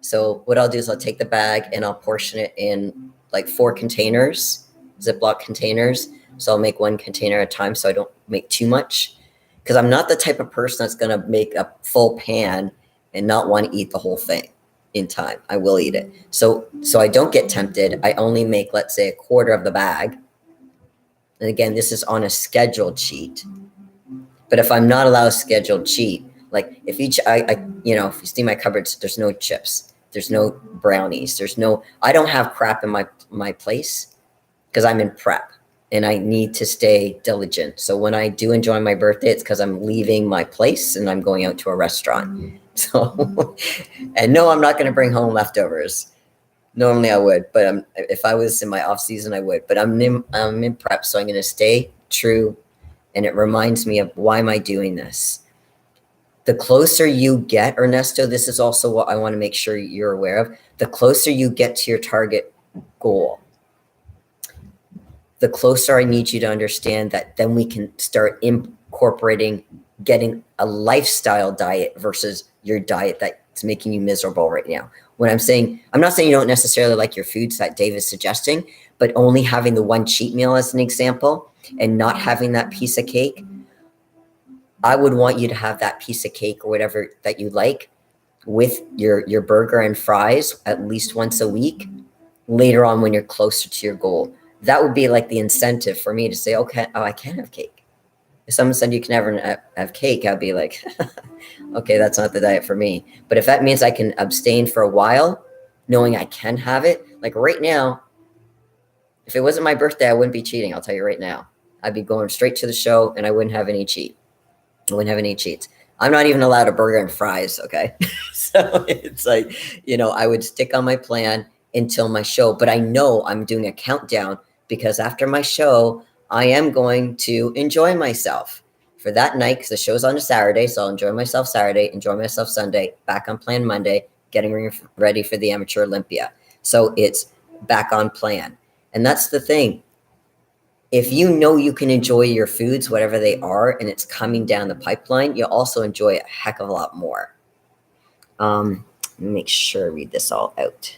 So what I'll do is I'll take the bag and I'll portion it in like 4 containers, Ziploc containers. So I'll make 1 container at a time, so I don't make too much, because I'm not the type of person that's going to make a full pan and not want to eat the whole thing in time. I will eat it. So I don't get tempted. I only make, let's say, 1/4 of the bag. And again, this is on a scheduled sheet. But if I'm not allowed a scheduled cheat, like if if you see my cupboards, there's no chips, there's no brownies, I don't have crap in my place because I'm in prep and I need to stay diligent. So when I do enjoy my birthday, it's because I'm leaving my place and I'm going out to a restaurant. So, and no, I'm not going to bring home leftovers. Normally I would, but if I was in my off season, I would. But I'm in prep, so I'm going to stay true. And it reminds me of, why am I doing this? The closer you get, Ernesto, this is also what I want to make sure you're aware of. The closer you get to your target goal, the closer I need you to understand that then we can start incorporating getting a lifestyle diet versus your diet that's making you miserable right now. When I'm not saying you don't necessarily like your foods that Dave is suggesting, but only having the one cheat meal as an example and not having that piece of cake. I would want you to have that piece of cake or whatever that you like with your burger and fries at least once a week later on when you're closer to your goal. That would be like the incentive for me to say, okay, I can have cake. If someone said you can never have cake, I'd be like, okay, that's not the diet for me. But if that means I can abstain for a while, knowing I can have it, like right now, if it wasn't my birthday, I wouldn't be cheating. I'll tell you right now. I'd be going straight to the show and I wouldn't have any cheat. I wouldn't have any cheats. I'm not even allowed a burger and fries, okay? So it's like, I would stick on my plan until my show. But I know I'm doing a countdown because after my show, I am going to enjoy myself for that night because the show's on a Saturday. So I'll enjoy myself Saturday, enjoy myself Sunday, back on plan Monday, getting ready for the Amateur Olympia. So it's back on plan. And that's the thing. If you know you can enjoy your foods, whatever they are, and it's coming down the pipeline, you'll also enjoy it a heck of a lot more. Let me make sure I read this all out.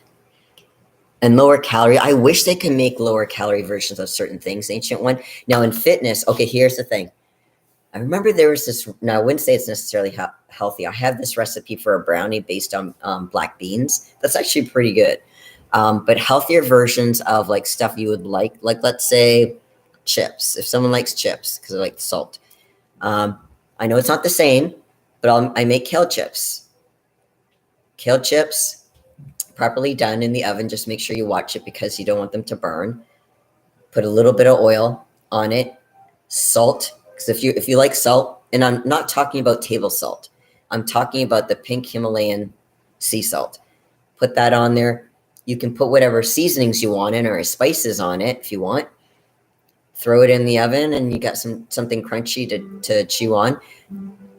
And lower calorie. I wish they could make lower calorie versions of certain things, Ancient One. Now in fitness, okay, here's the thing. I remember there was this, now I wouldn't say it's necessarily healthy. I have this recipe for a brownie based on black beans. That's actually pretty good. But healthier versions of like stuff you would like let's say chips. If someone likes chips, because I like the salt. I know it's not the same, but I make kale chips. Kale chips, properly done in the oven. Just make sure you watch it because you don't want them to burn. Put a little bit of oil on it. Salt, because if you like salt, and I'm not talking about table salt. I'm talking about the pink Himalayan sea salt. Put that on there. You can put whatever seasonings you want in or spices on it if you want. Throw it in the oven and you got something crunchy to chew on.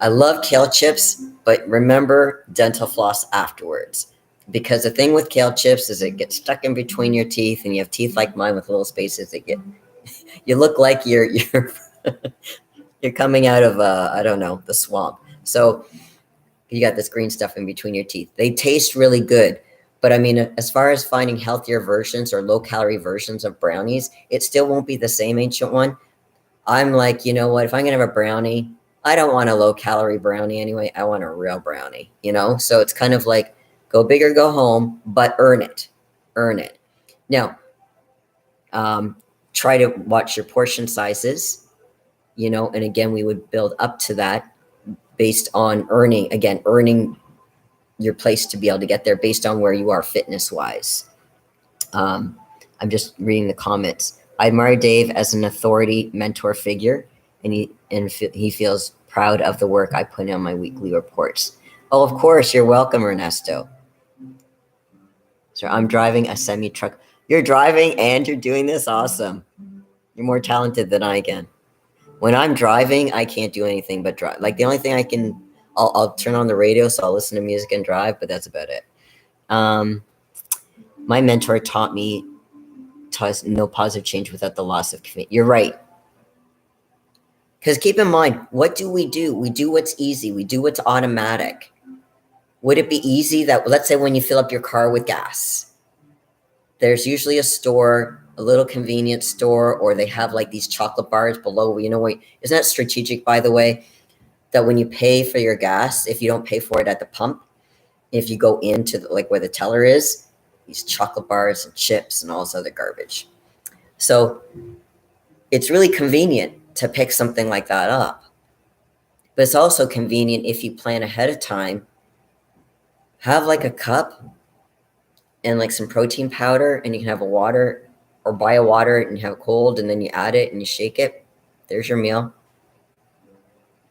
I love kale chips, but remember dental floss afterwards. Because the thing with kale chips is it gets stuck in between your teeth, and you have teeth like mine with little spaces you look like you're coming out of the swamp. So you got this green stuff in between your teeth. They taste really good. But I mean, as far as finding healthier versions or low calorie versions of brownies, it still won't be the same, Ancient One. I'm like, you know what? If I'm going to have a brownie, I don't want a low calorie brownie anyway. I want a real brownie, So it's kind of like go big or go home, but earn it. Earn it. Now, try to watch your portion sizes, and again, we would build up to that based on earning your place to be able to get there based on where you are fitness wise. I'm just reading the comments. I admire Dave as an authority mentor figure, and he feels proud of the work I put in on my weekly reports. Oh, of course, you're welcome, Ernesto. So I'm driving a semi truck. You're driving and you're doing this? Awesome. You're more talented than I can. When I'm driving, I can't do anything but drive. Like the only thing I'll turn on the radio, so I'll listen to music and drive, but that's about it. My mentor taught us no positive change without the loss of commitment. You're right. Because keep in mind, what do? We do what's easy. We do what's automatic. Would it be easy that, let's say when you fill up your car with gas, there's usually a store, a little convenience store, or they have like these chocolate bars below, isn't that strategic, by the way, that when you pay for your gas, if you don't pay for it at the pump, if you go into where the teller is, these chocolate bars and chips and all this other garbage. So it's really convenient to pick something like that up. But it's also convenient if you plan ahead of time, have like a cup and like some protein powder, and you can have a water, or buy a water and you have it cold, and then you add it and you shake it. There's your meal.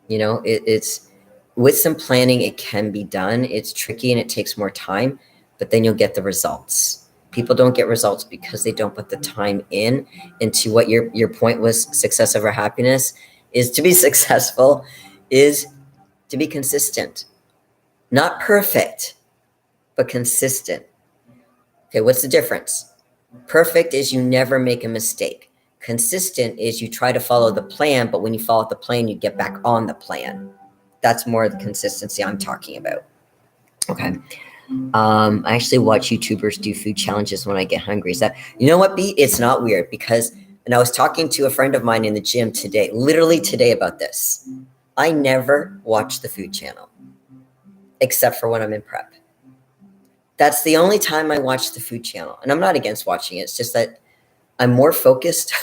You know, it's with some planning, it can be done. It's tricky and it takes more time, but then you'll get the results. People don't get results because they don't put the time in into what your point was. Success over happiness is to be successful, is to be consistent, not perfect, but consistent. Okay, what's the difference? Perfect is you never make a mistake. Consistent is you try to follow the plan, but when you follow the plan, you get back on the plan. That's more the consistency I'm talking about. Okay. I actually watch YouTubers do food challenges when I get hungry. Is that, you know what, B? It's not weird because, and I was talking to a friend of mine in the gym today, literally today, about this. I never watch the food channel except for when I'm in prep. That's the only time I watch the food channel. And I'm not against watching it. It's just that I'm more focused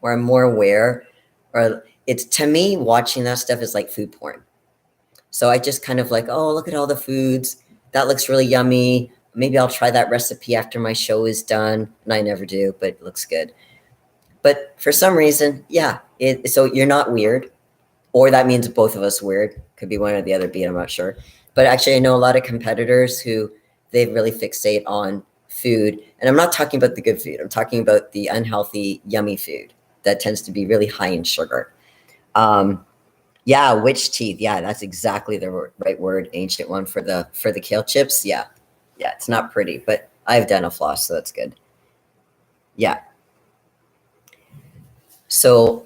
or I'm more aware, or it's, to me, watching that stuff is like food porn. So I just kind of like, oh, look at all the foods. That looks really yummy. Maybe I'll try that recipe after my show is done. And I never do, but it looks good. But for some reason, yeah. So you're not weird, or that means both of us weird. Could be one or the other, B, I'm not sure. But actually, I know a lot of competitors who they really fixate on food. And I'm not talking about the good food. I'm talking about the unhealthy, yummy food that tends to be really high in sugar. Yeah, witch teeth. Yeah, that's exactly the right word, ancient one, for the kale chips. Yeah, it's not pretty, but I have dental floss, so that's good. Yeah. So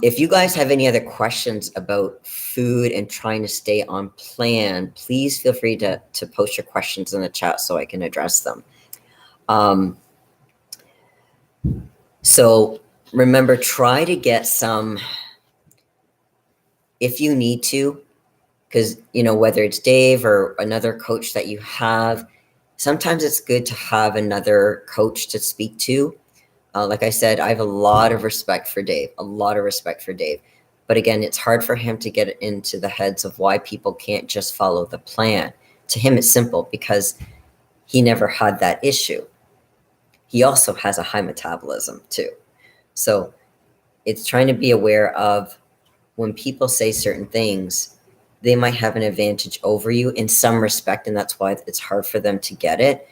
if you guys have any other questions about food and trying to stay on plan, please feel free to post your questions in the chat so I can address them. So remember, try to get some, if you need to, because, you know, whether it's Dave or another coach that you have, sometimes it's good to have another coach to speak to. Like I said, I have a lot of respect for Dave, But again, it's hard for him to get into the heads of why people can't just follow the plan. To him, it's simple because he never had that issue. He also has a high metabolism too. So it's trying to be aware of when people say certain things, they might have an advantage over you in some respect, and that's why it's hard for them to get it.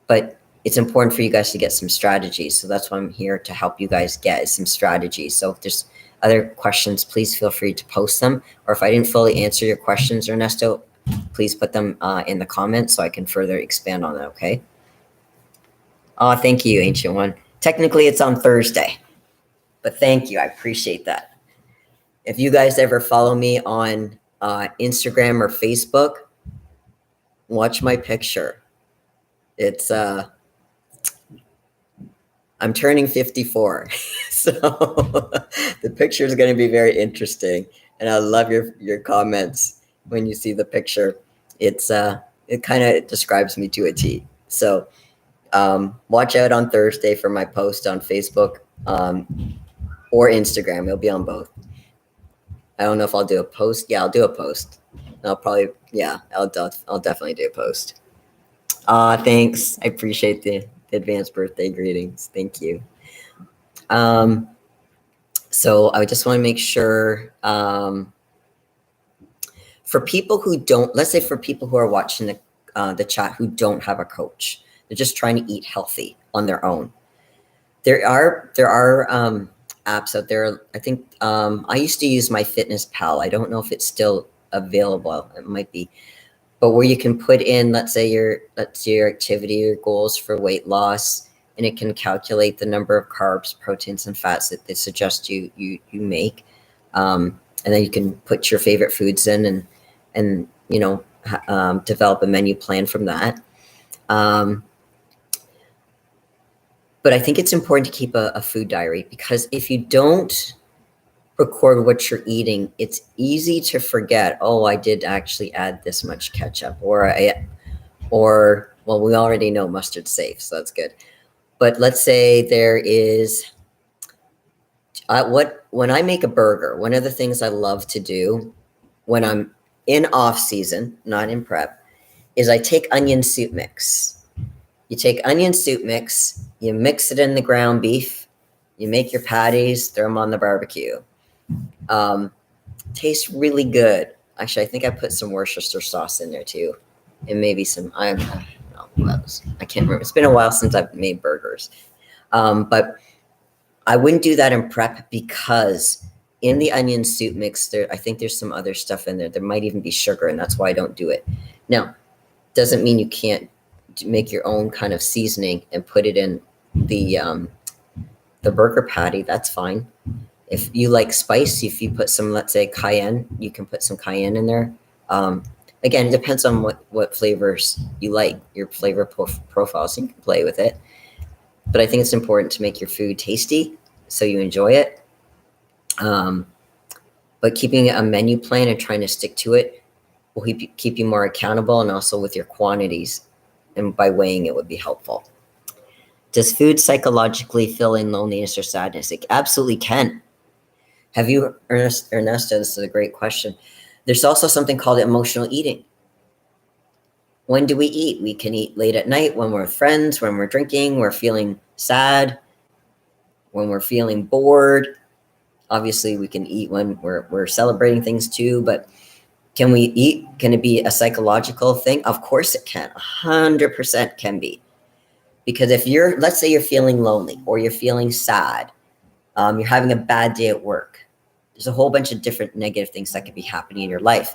But it's important for you guys to get some strategies. So that's why I'm here to help you guys get some strategies. So if there's other questions, please feel free to post them. Or if I didn't fully answer your questions, Ernesto, please put them in the comments so I can further expand on that, okay? Oh, thank you, Ancient One. Technically, it's on Thursday, but thank you. I appreciate that. If you guys ever follow me on Instagram or Facebook, watch my picture. It's I'm turning 54, so the picture is going to be very interesting, and I love your comments when you see the picture. It's it kind of describes me to a T. So watch out on Thursday for my post on Facebook or Instagram. It'll be on both. I don't know if I'll do a post. Yeah, I'll do a post. I'll probably, yeah, I'll definitely do a post. Thanks. I appreciate the advanced birthday greetings. Thank you. So I just want to make sure, for people who don't, let's say for people who are watching the chat who don't have a coach, they're just trying to eat healthy on their own. There are apps out there. I think I used to use MyFitnessPal. I don't know if it's still available. It might be. But where you can put in, let's say your activity or goals for weight loss, and it can calculate the number of carbs, proteins, and fats that they suggest you make, and then you can put your favorite foods in, and you know, develop a menu plan from that. But I think it's important to keep a food diary, because if you don't record what you're eating, it's easy to forget, oh, I did actually add this much ketchup, or well, we already know mustard's safe, so that's good. But let's say there is When I make a burger, one of the things I love to do when I'm in off season, not in prep, is I take onion soup mix. You take onion soup mix, you mix it in the ground beef, you make your patties, throw them on the barbecue. Tastes really good. Actually, I think I put some Worcestershire sauce in there too, and maybe some. I don't know what else. I can't remember. It's been a while since I've made burgers, but I wouldn't do that in prep because in the onion soup mix, I think there's some other stuff in there. There might even be sugar, and that's why I don't do it. Now, doesn't mean you can't make your own kind of seasoning and put it in the burger patty. That's fine. If you like spice, if you put some, let's say cayenne, you can put some cayenne in there. Again, it depends on what flavors you like, your flavor profile, so you can play with it. But I think it's important to make your food tasty so you enjoy it. But keeping a menu plan and trying to stick to it will keep you more accountable, and also with your quantities, and by weighing it would be helpful. Does food psychologically fill in loneliness or sadness? It absolutely can. Have you, Ernesto, this is a great question. There's also something called emotional eating. When do we eat? We can eat late at night when we're with friends, when we're drinking, we're feeling sad, when we're feeling bored. Obviously, we can eat when we're celebrating things too, but can we eat? Can it be a psychological thing? Of course it can. 100% can be. Because if let's say you're feeling lonely or you're feeling sad, you're having a bad day at work, there's a whole bunch of different negative things that could be happening in your life.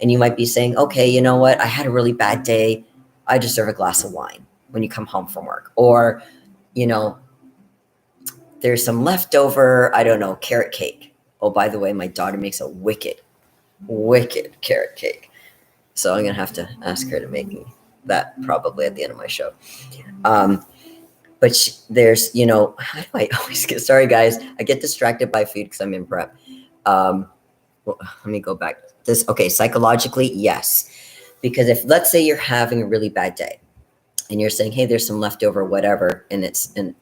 And you might be saying, okay, you know what? I had a really bad day. I deserve a glass of wine when you come home from work. Or, there's some leftover, I don't know, carrot cake. Oh, by the way, my daughter makes a wicked carrot cake. So I'm going to have to ask her to make me that probably at the end of my show. But there's, how do I always get, sorry guys, I get distracted by food because I'm in prep. Well, let me go back. Okay, psychologically, yes. Because if, let's say you're having a really bad day and you're saying, hey, there's some leftover whatever,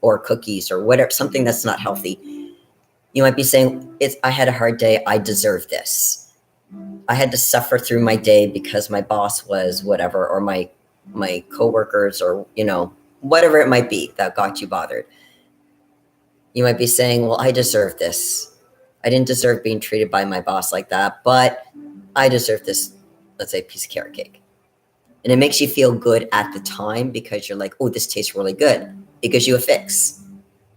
or cookies or whatever, something that's not healthy, you might be saying, I had a hard day, I deserve this. I had to suffer through my day because my boss was whatever, or my coworkers, or, whatever it might be that got you bothered. You might be saying, well, I deserve this. I didn't deserve being treated by my boss like that, but I deserve this, let's say, piece of carrot cake. And it makes you feel good at the time because you're like, oh, this tastes really good. It gives you a fix,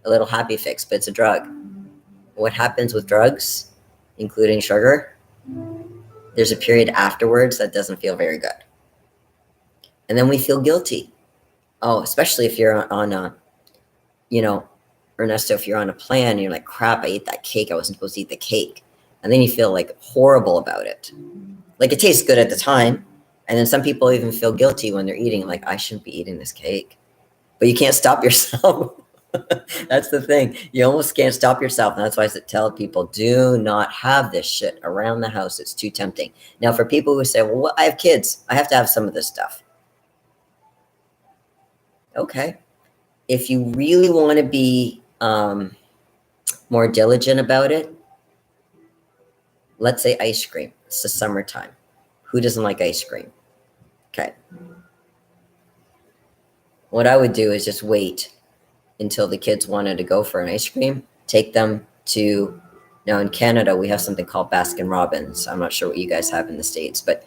a little happy fix, but it's a drug. What happens with drugs, including sugar, there's a period afterwards that doesn't feel very good. And then we feel guilty. Oh, especially if you're on a, Ernesto, if you're on a plan and you're like, crap, I ate that cake. I wasn't supposed to eat the cake. And then you feel like horrible about it. Like it tastes good at the time. And then some people even feel guilty when they're eating, like, I shouldn't be eating this cake. But you can't stop yourself. That's the thing. You almost can't stop yourself. And that's why I tell people, do not have this shit around the house. It's too tempting. Now, for people who say, well, I have kids, I have to have some of this stuff. Okay. If you really want to be more diligent about it, let's say ice cream. It's the summertime. Who doesn't like ice cream? Okay. What I would do is just wait until the kids wanted to go for an ice cream, take them to, now in Canada, we have something called Baskin Robbins. I'm not sure what you guys have in the States, but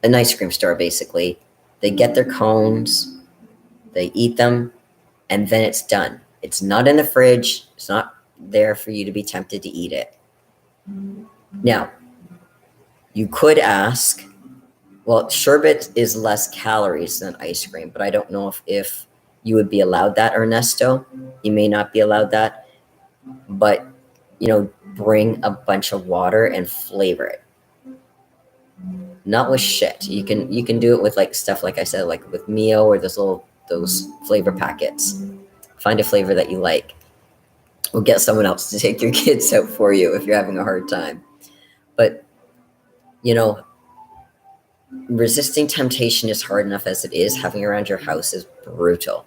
an ice cream store, basically. They get their cones, they eat them, and then it's done. It's not in the fridge. It's not there for you to be tempted to eat it. Now, you could ask, well, sherbet is less calories than ice cream, but I don't know if you would be allowed that, Ernesto. You may not be allowed that, but, bring a bunch of water and flavor it. Not with shit. You can do it with like stuff, like I said, like with Mio or those flavor packets. Find a flavor that you like. Or get someone else to take your kids out for you if you're having a hard time. But, resisting temptation is hard enough as it is. Having around your house is brutal.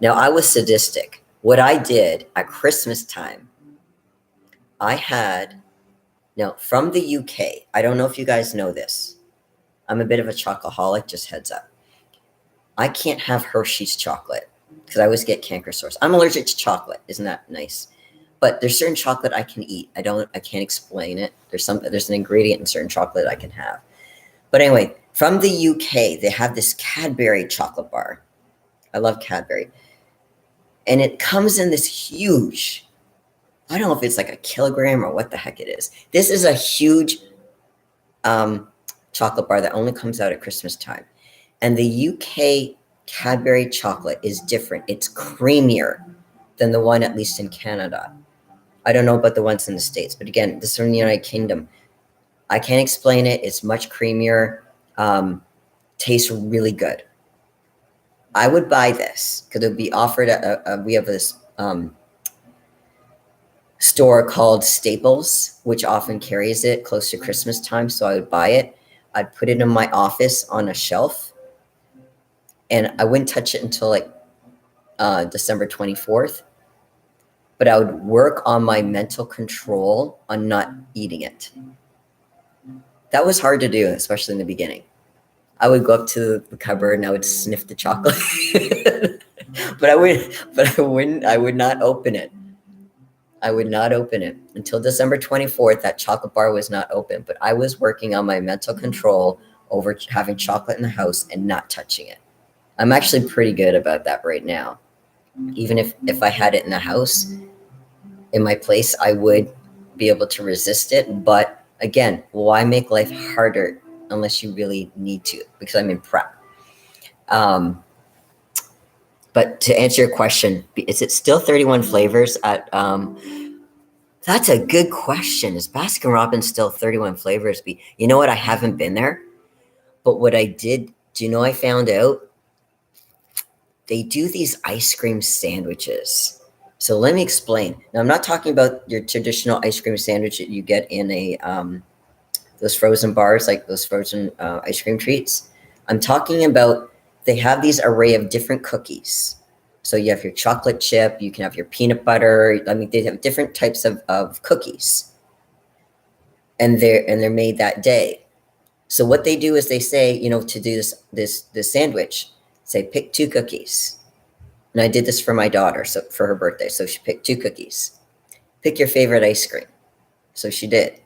Now, I was sadistic. What I did at Christmas time, Now from the UK, I don't know if you guys know this. I'm a bit of a chocoholic, just heads up. I can't have Hershey's chocolate because I always get canker sores. I'm allergic to chocolate. Isn't that nice? But there's certain chocolate I can eat. I can't explain it. There's an ingredient in certain chocolate I can have. But anyway, from the UK, they have this Cadbury chocolate bar. I love Cadbury. And it comes in this huge, I don't know if it's like a kilogram or what the heck it is. This is a huge chocolate bar that only comes out at Christmas time. And the UK Cadbury chocolate is different. It's creamier than the one, at least in Canada. I don't know about the ones in the States, but again, this is from the United Kingdom. I can't explain it. It's much creamier. Tastes really good. I would buy this because it would be offered at we have this store called Staples, which often carries it close to Christmas time. So I would buy it. I'd put it in my office on a shelf, and I wouldn't touch it until like December 24th. But I would work on my mental control on not eating it. That was hard to do, especially in the beginning. I would go up to the cupboard and I would sniff the chocolate, but I would not open it. I would not open it until December 24th. That chocolate bar was not open, but I was working on my mental control over having chocolate in the house and not touching it. I'm actually pretty good about that right now. Even if I had it in the house, in my place, I would be able to resist it. But again, why make life harder unless you really need to? Because I'm in prep. But to answer your question, is it still 31 flavors at that's a good question. Is Baskin Robbins still 31 flavors? You know what? I haven't been there. But what I did, do you know I found out? They do these ice cream sandwiches. So let me explain. Now, I'm not talking about your traditional ice cream sandwich that you get in those frozen bars, like those frozen ice cream treats. I'm talking about, they have these array of different cookies. So you have your chocolate chip, you can have your peanut butter. I mean, they have different types of cookies, and they're made that day. So what they do is they say, to do this sandwich, say pick 2 cookies. And I did this for my daughter, so for her birthday. So she picked 2 cookies. Pick your favorite ice cream. So she did.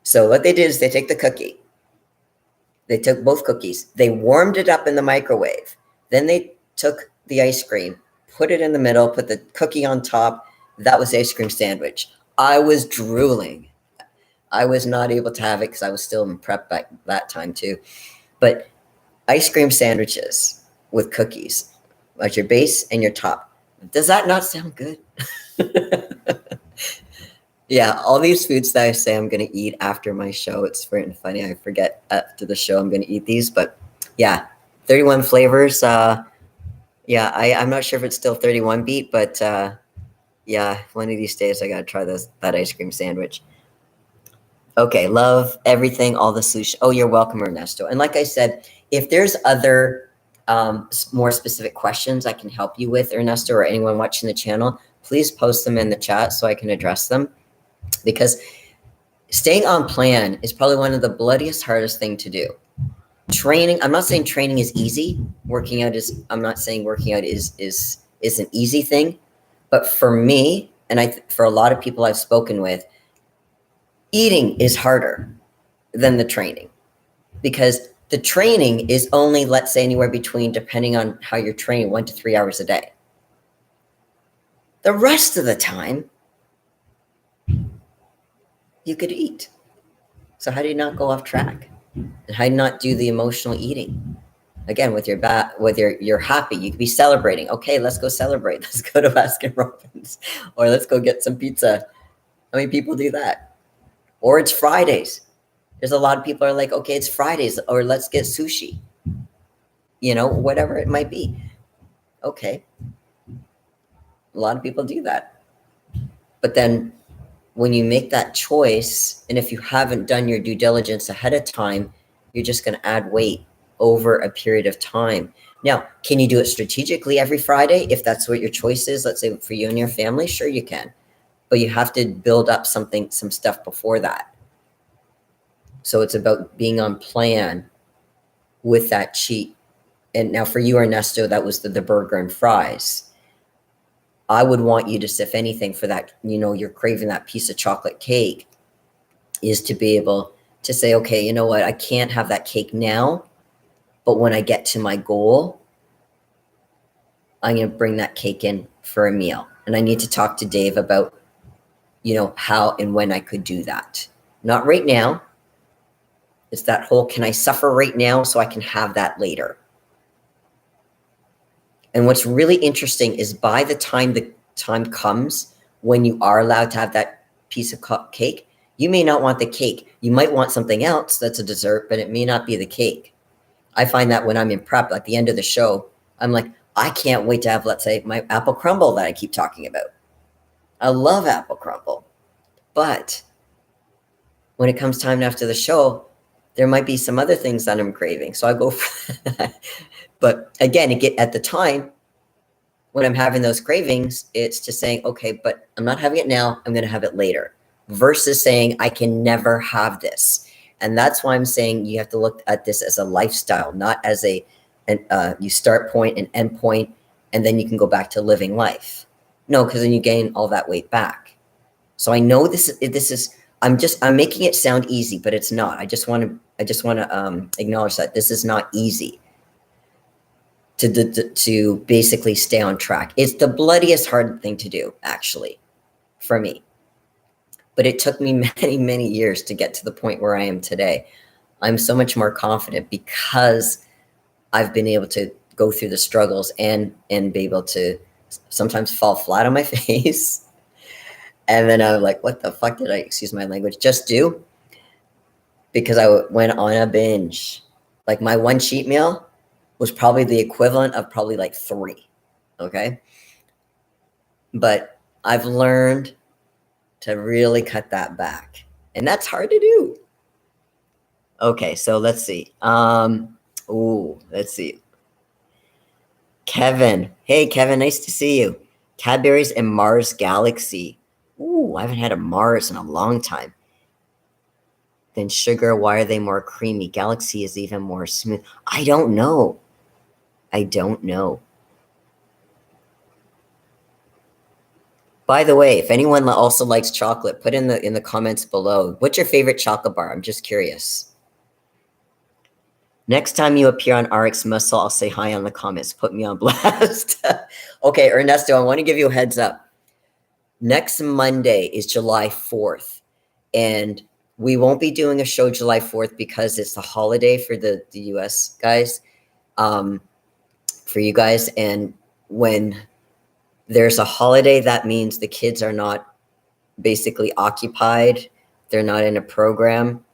So what they did is they take the cookie. They took both cookies. They warmed it up in the microwave. Then they took the ice cream, put it in the middle, put the cookie on top. That was the ice cream sandwich. I was drooling. I was not able to have it because I was still in prep back that time too. But ice cream sandwiches with cookies as your base and your top. Does that not sound good? Yeah, all these foods that I say I'm going to eat after my show, it's very funny. I forget after the show I'm going to eat these. But yeah, 31 flavors. I'm not sure if it's still 31 beat, but yeah, one of these days I got to try that ice cream sandwich. Okay, love everything, all the sushi. Oh, you're welcome, Ernesto. And like I said, if there's other more specific questions I can help you with, Ernesto, or anyone watching the channel, please post them in the chat so I can address them. Because staying on plan is probably one of the bloodiest, hardest thing to do. Training, I'm not saying training is easy. I'm not saying working out is an easy thing. But for me, and for a lot of people I've spoken with, eating is harder than the training, because the training is only, let's say, anywhere between, depending on how you're training, 1 to 3 hours a day. The rest of the time, you could eat. So how do you not go off track? And how do you not do the emotional eating? Again, with you're happy, you could be celebrating. Okay, let's go celebrate. Let's go to Baskin Robbins, or let's go get some pizza. How many people do that? Or it's Fridays. There's a lot of people are like, okay, it's Fridays, or let's get sushi. Whatever it might be. Okay. A lot of people do that. But then when you make that choice, and if you haven't done your due diligence ahead of time, you're just going to add weight over a period of time. Now, can you do it strategically every Friday if that's what your choice is? Let's say for you and your family, sure you can. but you have to build up some stuff before that. So it's about being on plan with that cheat. And now for you, Ernesto, that was the burger and fries. I would want you to, if anything, for that, you're craving that piece of chocolate cake, is to be able to say, okay, you know what? I can't have that cake now, but when I get to my goal, I'm going to bring that cake in for a meal. And I need to talk to Dave about, how and when I could do that. Not right now. It's that whole, can I suffer right now so I can have that later? And what's really interesting is by the time comes when you are allowed to have that piece of cake, you may not want the cake. You might want something else that's a dessert, but it may not be the cake. I find that when I'm in prep, at the end of the show, I'm like, I can't wait to have, let's say, my apple crumble that I keep talking about. I love apple crumble. But when it comes time after the show, there might be some other things that I'm craving. So I go for that. But again, at the time, when I'm having those cravings, it's just saying, okay, but I'm not having it now. I'm going to have it later. Versus saying, I can never have this. And that's why I'm saying you have to look at this as a lifestyle, not as you start point and end point, and then you can go back to living life. No, because then you gain all that weight back. So I know this is, I'm making it sound easy, but it's not. I just want to acknowledge that this is not easy to basically stay on track. It's the bloodiest hard thing to do, actually, for me. But it took me many, many years to get to the point where I am today. I'm so much more confident because I've been able to go through the struggles and be able to sometimes fall flat on my face. And then I'm like, what the fuck did I, excuse my language, just do? Because I went on a binge. Like my one cheat meal was probably the equivalent of probably like 3. Okay. But I've learned to really cut that back. And that's hard to do. Okay, so let's see. Let's see. Kevin. Hey, Kevin, nice to see you. Cadbury's and Mars Galaxy. Ooh, I haven't had a Mars in a long time. Then sugar, why are they more creamy? Galaxy is even more smooth. I don't know. By the way, if anyone also likes chocolate, put in the comments below. What's your favorite chocolate bar? I'm just curious. Next time you appear on RX Muscle, I'll say hi on the comments. Put me on blast. Okay, Ernesto, I want to give you a heads up. Next Monday is July 4th, and we won't be doing a show July 4th because it's the holiday for the US guys, for you guys. And when there's a holiday, that means the kids are not basically occupied. They're not in a program.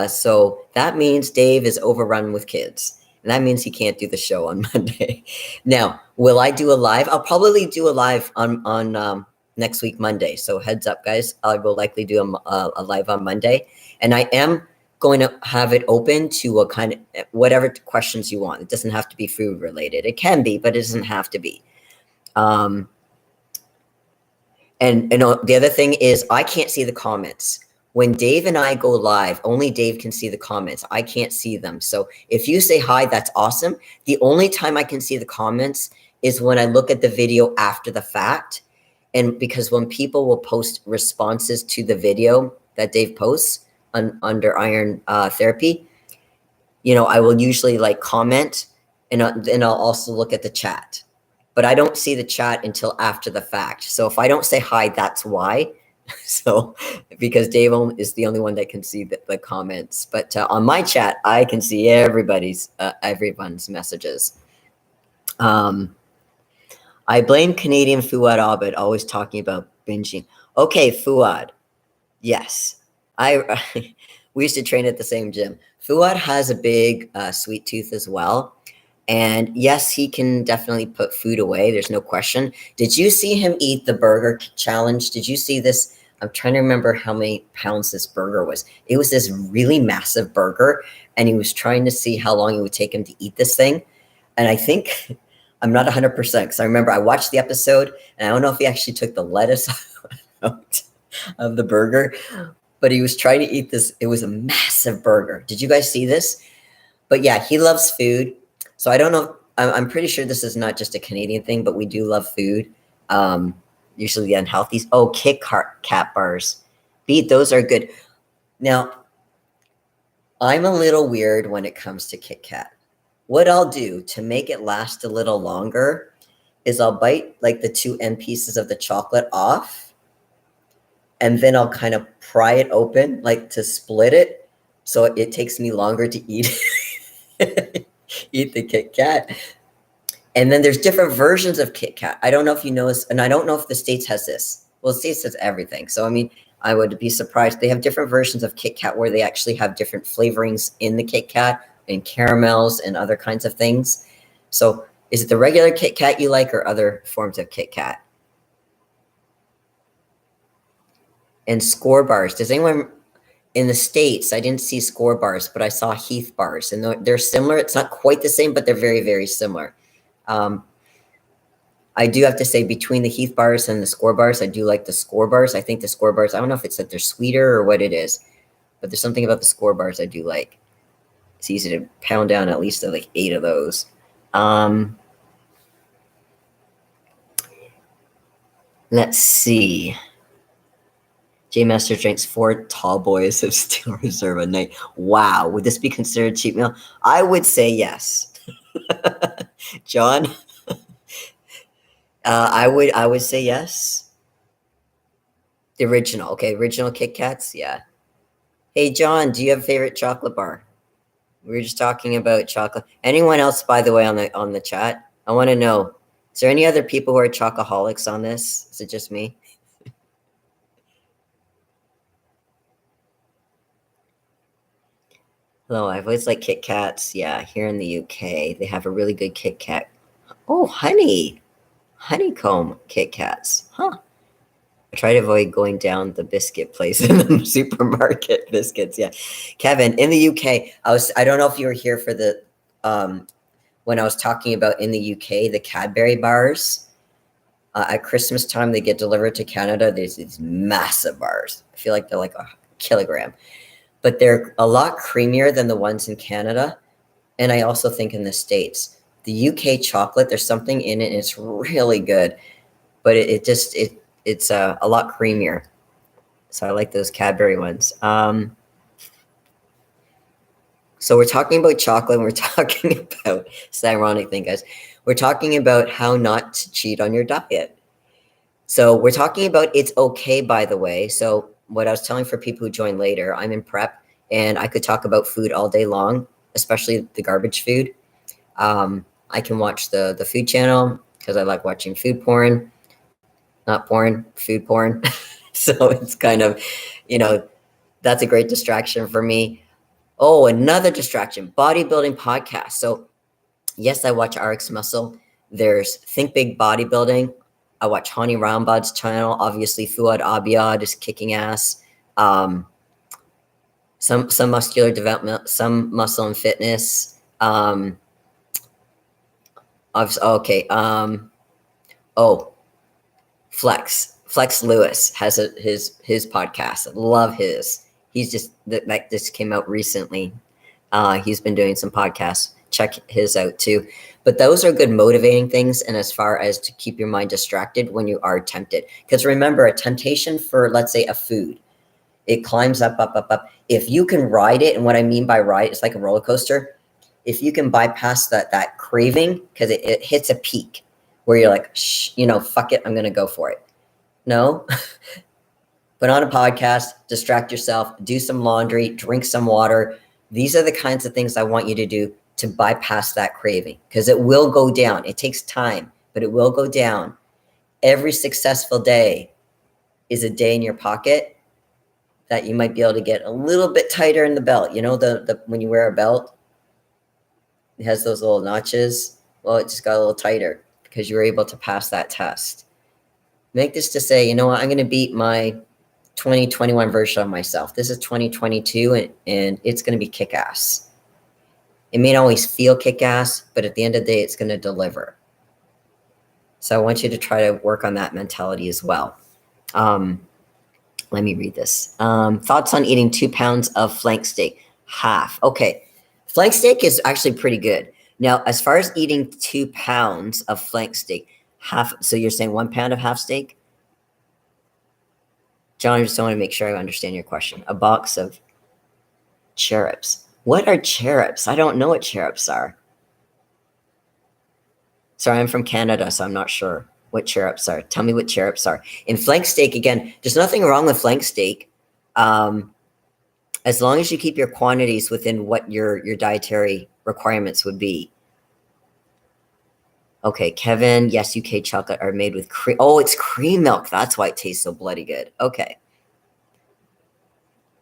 So that means Dave is overrun with kids. And that means he can't do the show on Monday. Now, will I do a live? I'll probably do a live on next week, Monday. So heads up, guys. I will likely do a live on Monday. And I am going to have it open to a kind of whatever questions you want. It doesn't have to be food related. It can be, but it doesn't have to be. And the other thing is I can't see the comments. When Dave and I go live, only Dave can see the comments. I can't see them. So if you say hi, that's awesome. The only time I can see the comments is when I look at the video after the fact. And because when people will post responses to the video that Dave posts under Iron Therapy, I will usually like comment and I'll also look at the chat. But I don't see the chat until after the fact. So if I don't say hi, that's why. So because Dave is the only one that can see the comments. But on my chat, I can see everyone's messages. I blame Canadian Fuad Abed, always talking about binging. Okay, Fuad. Yes. We used to train at the same gym. Fuad has a big sweet tooth as well. And yes, he can definitely put food away. There's no question. Did you see him eat the burger challenge? Did you see this? I'm trying to remember how many pounds this burger was. It was this really massive burger, and he was trying to see how long it would take him to eat this thing. And I think, I'm not 100% because I remember I watched the episode, and I don't know if he actually took the lettuce. out of the burger, but he was trying to eat this. It was a massive burger. Did you guys see this? But yeah, he loves food. So I don't know. I'm pretty sure this is not just a Canadian thing, but we do love food. Um, Usually the unhealthy. Oh, Cat bars. Beat, those are good. Now, I'm a little weird when it comes to Kit Kat. What I'll do to make it last a little longer is I'll bite like the two end pieces of the chocolate off, and then I'll kind of pry it open, like to split it, so it takes me longer to eat eat the Kit Kat. And then there's different versions of Kit Kat. I don't know if you know this, and I don't know if the States has this. Well, the States has everything. So, I mean, I would be surprised. They have different versions of Kit Kat where they actually have different flavorings in the Kit Kat and caramels and other kinds of things. So, is it the regular Kit Kat you like or other forms of Kit Kat? And Score bars. Does anyone in the States? I didn't see Score bars, but I saw Heath bars, and they're similar. It's not quite the same, but they're very, very similar. I do have to say, between the Heath bars and the Score bars, I do like the Score bars. I think the Score bars, I don't know if it's that they're sweeter or what it is, but there's something about the Score bars I do like. It's easy to pound down at least like 8 of those. Let's see. J Master drinks 4 tall boys of Steel Reserve a night. Wow. Would this be considered a cheap meal? I would say yes. John? I would say yes. The original. Okay, original Kit Kats. Yeah. Hey, John, do you have a favorite chocolate bar? We were just talking about chocolate. Anyone else, by the way, on the chat? I want to know. Is there any other people who are chocoholics on this? Is it just me? Hello, I've always liked Kit Kats. Yeah, here in the UK, they have a really good Kit Kat. Oh, honeycomb Kit Kats. Huh. I try to avoid going down the biscuit place in the supermarket. Biscuits, yeah. Kevin, in the UK, I don't know if you were here for the when I was talking about in the UK, the Cadbury bars. At Christmas time, they get delivered to Canada. There's these massive bars. I feel like they're like a kilogram, but they're a lot creamier than the ones in Canada. And I also think in the States, the UK chocolate, there's something in it, and it's really good, but it's a lot creamier. So I like those Cadbury ones. So we're talking about chocolate, and we're talking about, it's the ironic thing, guys. We're talking about how not to cheat on your diet. So we're talking about it's okay, by the way. So what I was telling for people who join later, I'm in prep, and I could talk about food all day long, especially the garbage food. I can watch the food channel because I like watching food porn. Not porn, food porn. So it's kind of, that's a great distraction for me. Oh, another distraction, bodybuilding podcast. So yes, I watch RX Muscle. There's Think Big Bodybuilding. I watch Hani Rambad's channel. Obviously, Fuad Abiyad is kicking ass. Some muscular development, some muscle and fitness. Flex Lewis has his podcast. I love his. He's just that just came out recently. He's been doing some podcasts. Check his out too. But those are good motivating things. And as far as to keep your mind distracted when you are tempted, because remember, a temptation for, let's say, a food, it climbs up, up, up, up. If you can ride it, and what I mean by ride, it's like a roller coaster. If you can bypass that craving, because it hits a peak where you're like, fuck it, I'm going to go for it. No, put on a podcast, distract yourself, do some laundry, drink some water. These are the kinds of things I want you to do to bypass that craving, because it will go down. It takes time, but it will go down. Every successful day is a day in your pocket that you might be able to get a little bit tighter in the belt. The when you wear a belt, it has those little notches. Well, it just got a little tighter because you were able to pass that test. Make this to say, you know what, I'm going to beat my 2021 version of myself. This is 2022, and it's going to be kick-ass. It may not always feel kick-ass, but at the end of the day, it's going to deliver. So I want you to try to work on that mentality as well. Let me read this. Thoughts on eating 2 pounds of flank steak? Half. Okay. Flank steak is actually pretty good. Now, as far as eating 2 pounds of flank steak, half. So you're saying 1 pound of half steak? John, I just want to make sure I understand your question. A box of cherubs. What are cherubs? I don't know what cherubs are. Sorry, I'm from Canada, so I'm not sure what cherubs are. Tell me what cherubs are. In flank steak, again, there's nothing wrong with flank steak. As long as you keep your quantities within what your dietary requirements would be. Okay, Kevin, yes, UK chocolate are made with cream. Oh, it's cream milk. That's why it tastes so bloody good. Okay.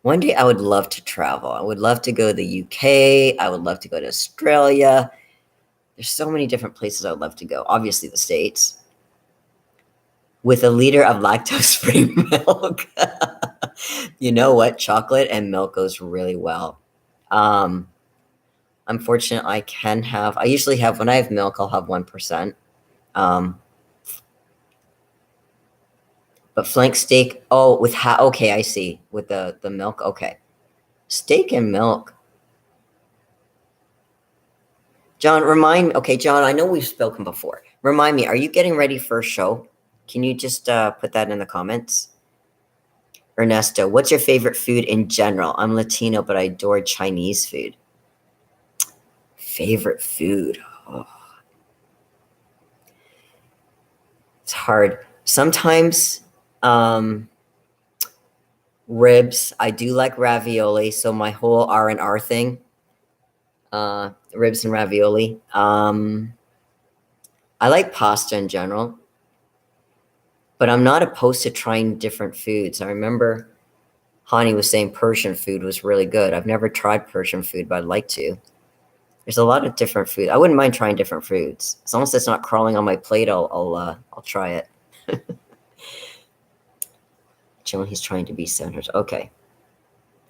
One day I would love to travel. I would love to go to the UK. I would love to go to Australia. There's so many different places I would love to go. Obviously, the States. With a liter of lactose-free milk. You know what? Chocolate and milk goes really well. I'm fortunate I usually have, when I have milk, I'll have 1%. But flank steak, oh, okay, I see. With the milk, okay. Steak and milk. John, John, I know we've spoken before. Remind me, are you getting ready for a show? Can you just put that in the comments? Ernesto, what's your favorite food in general? I'm Latino, but I adore Chinese food. Favorite food? Oh. It's hard. Sometimes ribs. I do like ravioli, so my whole R&R thing, ribs and ravioli. I like pasta in general, but I'm not opposed to trying different foods. I remember Hani was saying Persian food was really good. I've never tried Persian food, but I'd like to. There's a lot of different food. I wouldn't mind trying different foods. As long as it's not crawling on my plate, I'll try it. Joan, he's trying to be centered. Okay.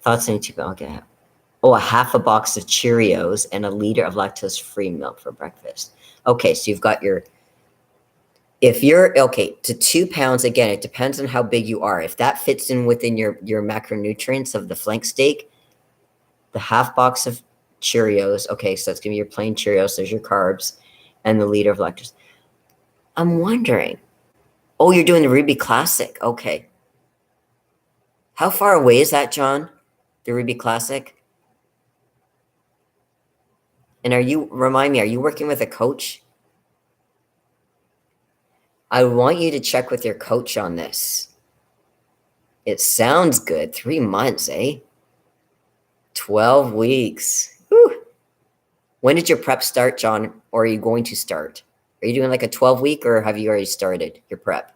Thoughts on YouTube? Okay. Oh, a half a box of Cheerios and a liter of lactose-free milk for breakfast. Okay, so you've got if you're, okay, to 2 pounds, again, it depends on how big you are. If that fits in within your macronutrients of the flank steak, the half box of Cheerios, okay, so it's going to be your plain Cheerios, there's your carbs, and the liter of lactose. I'm wondering, oh, you're doing the Ruby Classic, okay. How far away is that, John? The Ruby Classic? And remind me, are you working with a coach? I want you to check with your coach on this. It sounds good. 3 months, eh? 12 weeks. Whew. When did your prep start, John? Or are you going to start? Are you doing like a 12-week or have you already started your prep?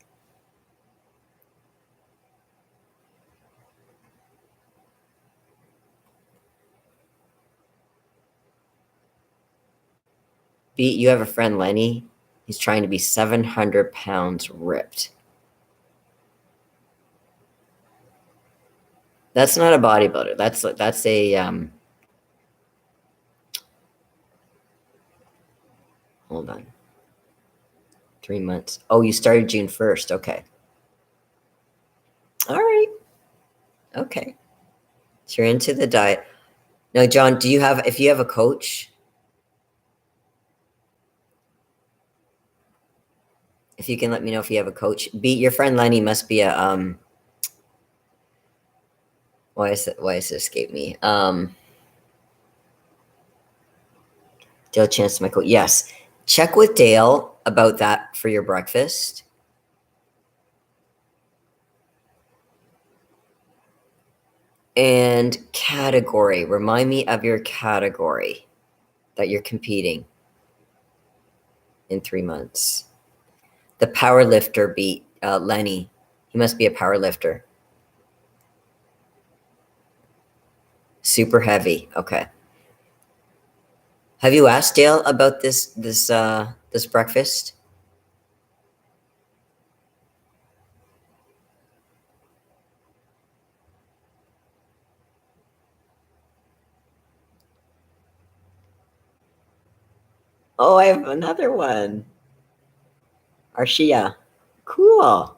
You have a friend, Lenny. He's trying to be 700 pounds ripped. That's not a bodybuilder. That's a hold on. 3 months. Oh, you started June 1st. Okay. All right. Okay. So you're into the diet. Now, John, if you have a coach, if you can let me know if you have a coach. Your friend Lenny must be a why is it escape me? Dale Chance to my coach. Yes. Check with Dale about that for your breakfast. And category. Remind me of your category that you're competing in 3 months. The power lifter beat Lenny. He must be a power lifter. Super heavy. Okay. Have you asked Dale about this breakfast? Oh, I have another one. Arshia. Cool.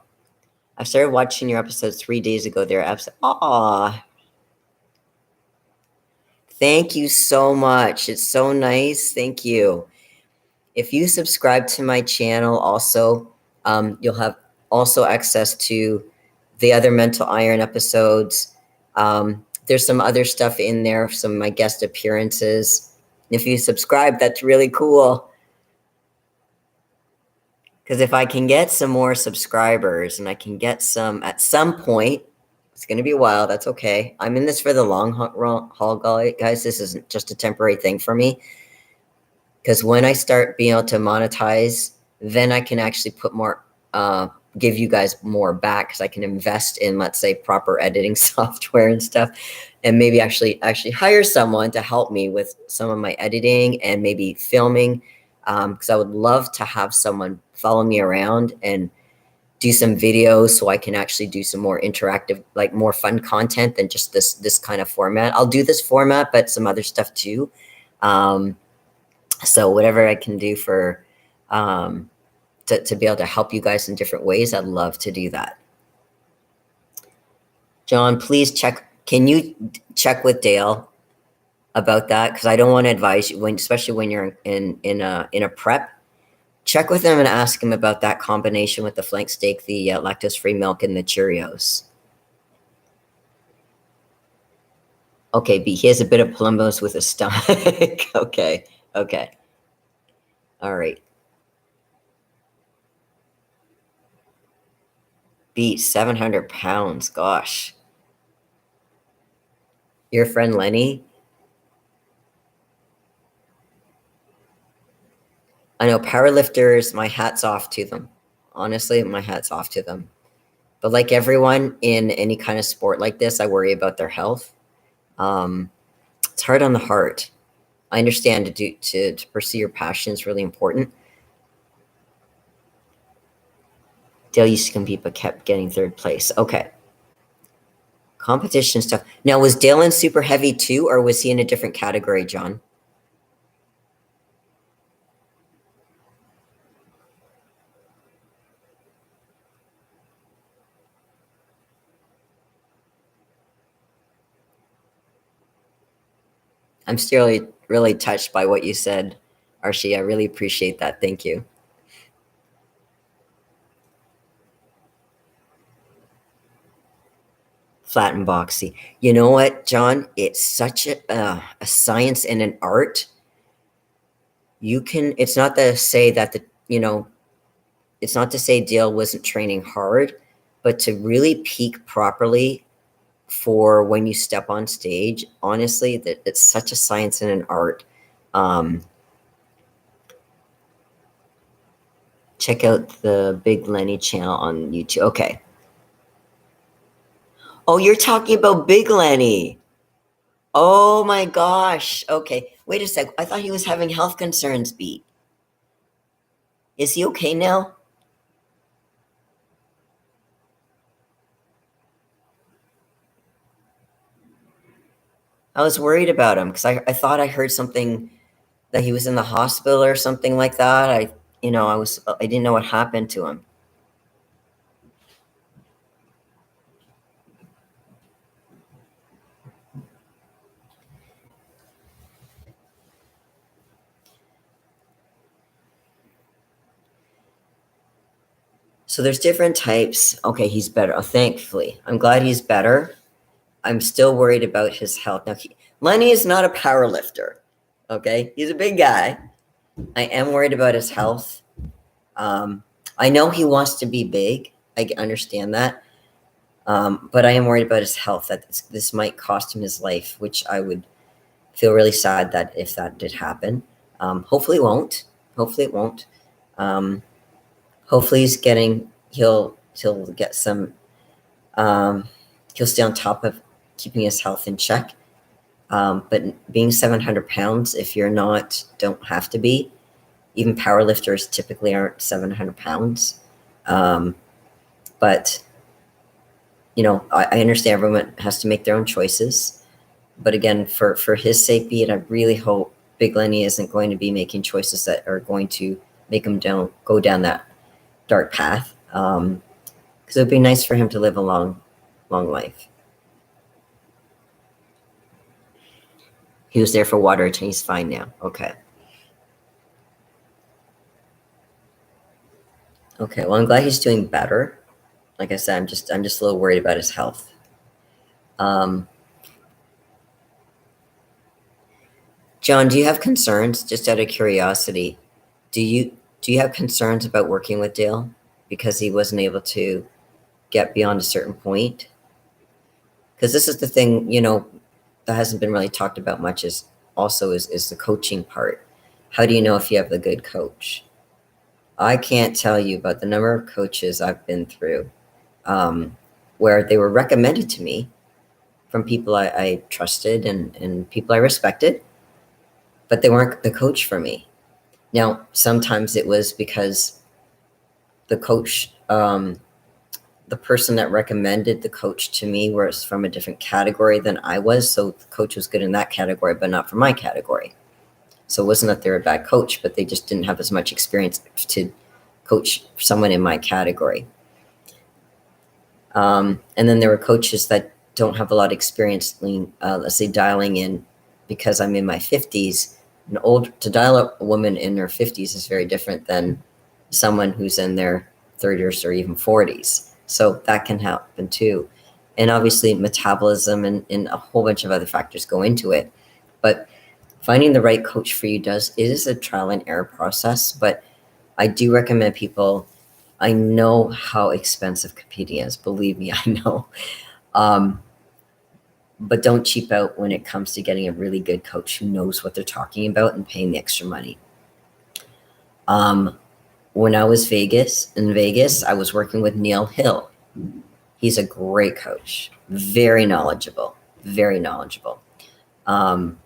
I started watching your episodes 3 days ago. They're absolutely, aw. Thank you so much. It's so nice. Thank you. If you subscribe to my channel also, you'll have also access to the other Mental Iron episodes. There's some other stuff in there, some of my guest appearances. If you subscribe, that's really cool. Because if I can get some more subscribers and I can get some at some point, it's going to be a while. That's okay. I'm in this for the long haul, guys. This isn't just a temporary thing for me. Because when I start being able to monetize, then I can actually put more, give you guys more back, because I can invest in, let's say, proper editing software and stuff, and maybe actually hire someone to help me with some of my editing and maybe filming. Because I would love to have someone follow me around and do some videos so I can actually do some more interactive, like more fun content than just this kind of format. I'll do this format, but some other stuff too. So whatever I can do for to be able to help you guys in different ways, I'd love to do that. John, please check. Can you check with Dale about that? Because I don't want to advise you, especially when you're in a prep. Check with him and ask him about that combination with the flank steak, the lactose-free milk, and the Cheerios. Okay, B, he has a bit of plumbos with his stomach. Okay. All right. B, 700 pounds. Gosh. Your friend Lenny? I know powerlifters, my hat's off to them. Honestly, my hat's off to them. But like everyone in any kind of sport like this, I worry about their health. It's hard on the heart. I understand to pursue your passion is really important. Dale used to compete but kept getting third place. Okay. Competition stuff. Now, was Dale in super heavy too, or was he in a different category, John? I'm still really touched by what you said, Archie. I really appreciate that. Thank you. Flat and boxy. You know what, John? It's such a science and an art. It's not to say that it's not to say Dale wasn't training hard, but to really peak properly for when you step on stage, honestly, that it's such a science and an art. Check out the Big Lenny channel on YouTube. Okay. Oh, you're talking about Big Lenny. Oh my gosh. Okay. Wait a sec. I thought he was having health concerns, Beat. Is he okay now? I was worried about him because I thought I heard something that he was in the hospital or something like that. I didn't know what happened to him. So there's different types. Okay, he's better. Oh, thankfully. I'm glad he's better. I'm still worried about his health. Now, Lenny is not a power lifter. Okay, he's a big guy. I am worried about his health. I know he wants to be big. I understand that. But I am worried about his health, that this might cost him his life, which I would feel really sad that if that did happen. Hopefully it won't. Hopefully it won't. Hopefully he'll get some, he'll stay on top of keeping his health in check. But being 700 pounds, if you're not, don't have to be. Even powerlifters typically aren't 700 pounds. But, I understand everyone has to make their own choices. But again, for his sake, I really hope Big Lenny isn't going to be making choices that are going to make him go down that dark path. Because it would be nice for him to live a long, long life. He was there for water, and he's fine now. Okay. Okay, well, I'm glad he's doing better. Like I said, I'm just a little worried about his health. John, do you have concerns, just out of curiosity? Do you have concerns about working with Dale because he wasn't able to get beyond a certain point? Because this is the thing, that hasn't been really talked about much is the coaching part. How do you know if you have the good coach? I can't tell you about the number of coaches I've been through where they were recommended to me from people I trusted and people I respected, but they weren't the coach for me. Now, sometimes it was because the coach, the person that recommended the coach to me was from a different category than I was. So the coach was good in that category, but not for my category. So it wasn't that they're a bad coach, but they just didn't have as much experience to coach someone in my category. And then there were coaches that don't have a lot of experience, let's say dialing in, because I'm in my 50s. To dial a woman in her 50s is very different than someone who's in their 30s or even 40s. So that can happen too. And obviously metabolism and a whole bunch of other factors go into it. But finding the right coach for you is a trial and error process. But I do recommend people. I know how expensive competing is. Believe me, I know. But don't cheap out when it comes to getting a really good coach who knows what they're talking about and paying the extra money. When I was in Vegas, I was working with Neil Hill. He's a great coach, very knowledgeable, very knowledgeable. And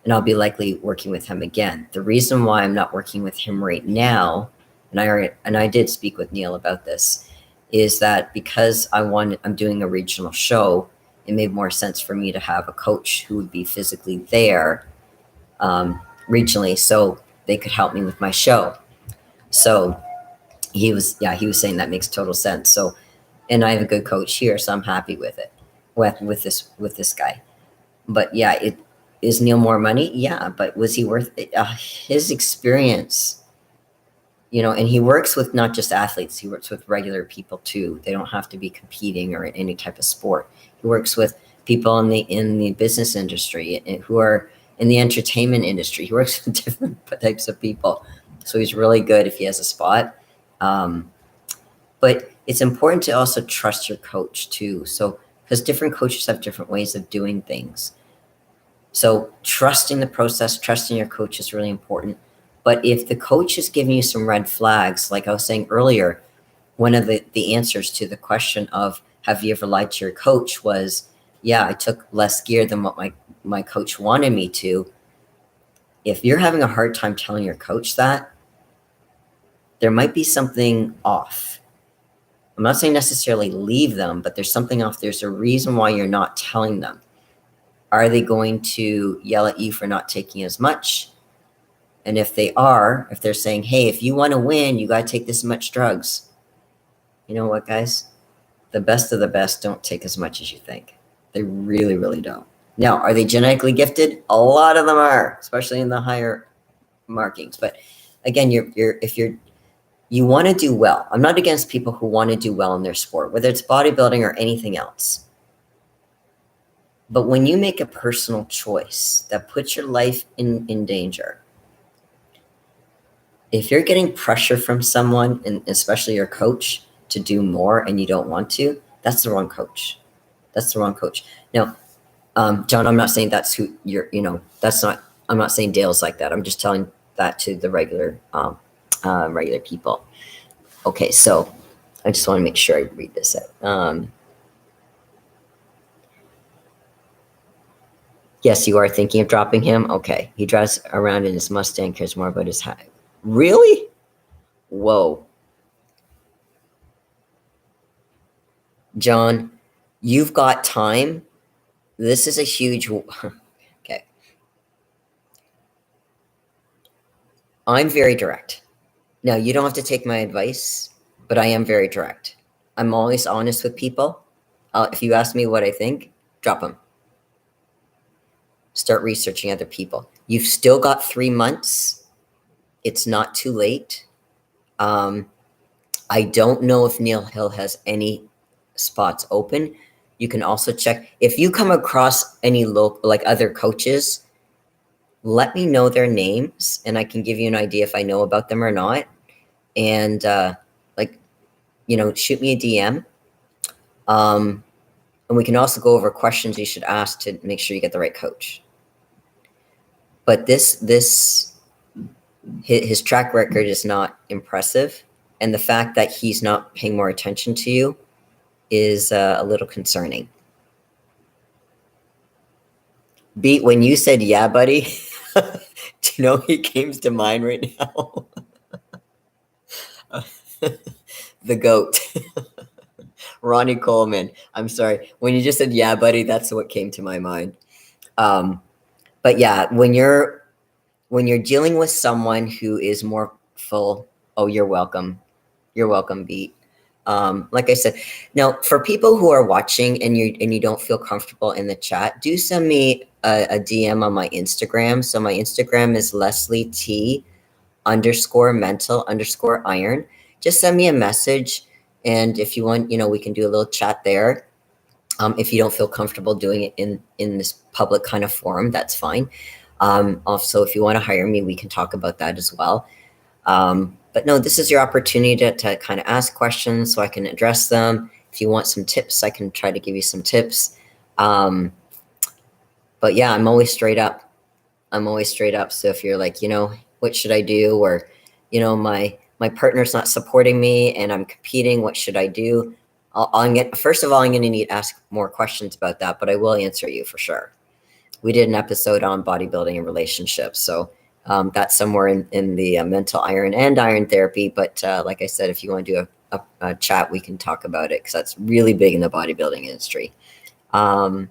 I'll be likely working with him again. The reason why I'm not working with him right now, and I did speak with Neil about this, is that because I'm doing a regional show, it made more sense for me to have a coach who would be physically there regionally, so they could help me with my show. So he was saying that makes total sense. So, and I have a good coach here, so I'm happy with it, with this guy. But yeah, is Neil more money? Yeah, but was he worth it? His experience? And he works with not just athletes, he works with regular people too. They don't have to be competing or in any type of sport. He works with people in the business industry who are in the entertainment industry. He works with different types of people. So he's really good if he has a spot. But it's important to also trust your coach too. So, because different coaches have different ways of doing things. So trusting the process, trusting your coach is really important. But if the coach is giving you some red flags, like I was saying earlier, one of the answers to the question of, have you ever lied to your coach, was, yeah, I took less gear than what my coach wanted me to. If you're having a hard time telling your coach that, there might be something off. I'm not saying necessarily leave them, but there's something off. There's a reason why you're not telling them. Are they going to yell at you for not taking as much? And if they're saying, hey, if you want to win, you got to take this much drugs. You know what, guys? The best of the best don't take as much as you think. They really, really don't. Now, are they genetically gifted? A lot of them are, especially in the higher markings. But again, you want to do well. I'm not against people who want to do well in their sport, whether it's bodybuilding or anything else. But when you make a personal choice that puts your life in danger, if you're getting pressure from someone, and especially your coach, to do more and you don't want to, that's the wrong coach. That's the wrong coach. Now, John, I'm not saying that's who I'm not saying Dale's like that. I'm just telling that to the regular people. Okay, so I just want to make sure I read this out. Yes, you are thinking of dropping him? Okay. He drives around in his Mustang, cares more about his hat. Really? Whoa. John, you've got time. This is a huge... Okay. I'm very direct. Now, you don't have to take my advice, but I am very direct. I'm always honest with people. If you ask me what I think, drop them. Start researching other people. You've still got 3 months. It's not too late. I don't know if Neil Hill has any spots open. You can also check if you come across any local, like other coaches, let me know their names and I can give you an idea if I know about them or not. And like, shoot me a DM. And we can also go over questions you should ask to make sure you get the right coach. But his track record is not impressive. And the fact that he's not paying more attention to you is a little concerning. Beat, when you said, yeah, buddy, do you know he came to mind right now? The GOAT. Ronnie Coleman. I'm sorry. When you just said, yeah, buddy, that's what came to my mind. But yeah, when you're dealing with someone who is more full, oh, you're welcome. You're welcome, Beat. Like I said, now for people who are watching and you don't feel comfortable in the chat, do send me a DM on my Instagram. So my Instagram is Lesley T _mental_iron. Just send me a message. And if you want, we can do a little chat there. If you don't feel comfortable doing it in this public kind of forum, that's fine. Also, if you want to hire me, we can talk about that as well. But no, this is your opportunity to kind of ask questions so I can address them. If you want some tips, I can try to give you some tips. But yeah, I'm always straight up. So if you're like, what should I do? Or, my partner's not supporting me and I'm competing, what should I do? First of all, I'm going to need to ask more questions about that, but I will answer you for sure. We did an episode on bodybuilding and relationships. So that's somewhere in the mental iron and iron therapy. But like I said, if you want to do a chat, we can talk about it because that's really big in the bodybuilding industry. So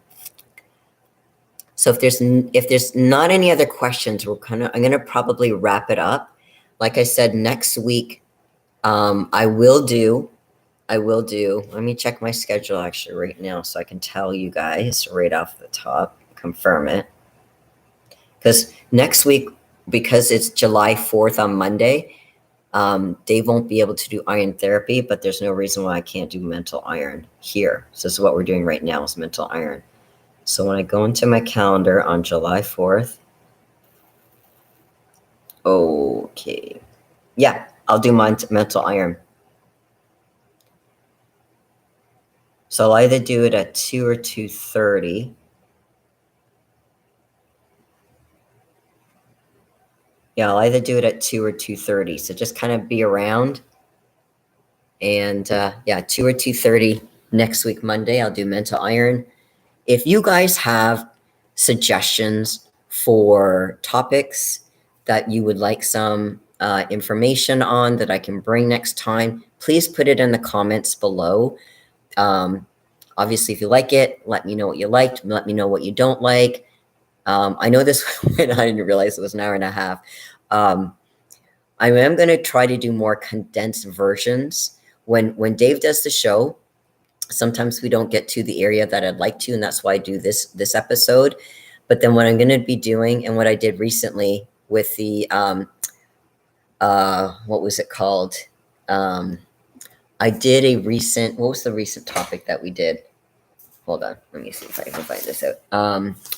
if there's not any other questions, I'm going to probably wrap it up. Like I said, next week, I will do, let me check my schedule actually right now so I can tell you guys right off the top, confirm it. Because next week, because it's July 4th on Monday, Dave won't be able to do iron therapy, but there's no reason why I can't do mental iron here. So this is what we're doing right now is mental iron. So when I go into my calendar on July 4th, okay. Yeah, I'll do my mental iron. So I'll either do it at 2 or 2:30. Yeah, I'll either do it at 2 or 2:30. So just kind of be around. And yeah, 2 or 2:30 next week, Monday, I'll do mental iron. If you guys have suggestions for topics that you would like some information on that I can bring next time, please put it in the comments below. Obviously, if you like it, let me know what you liked. Let me know what you don't like. I know this when I didn't realize it was an hour and a half. I am going to try to do more condensed versions. When Dave does the show, sometimes we don't get to the area that I'd like to, and that's why I do this episode. But then what I'm going to be doing, and what I did recently with the what was it called? I did a recent. What was the recent topic that we did? Hold on, let me see if I can find this out.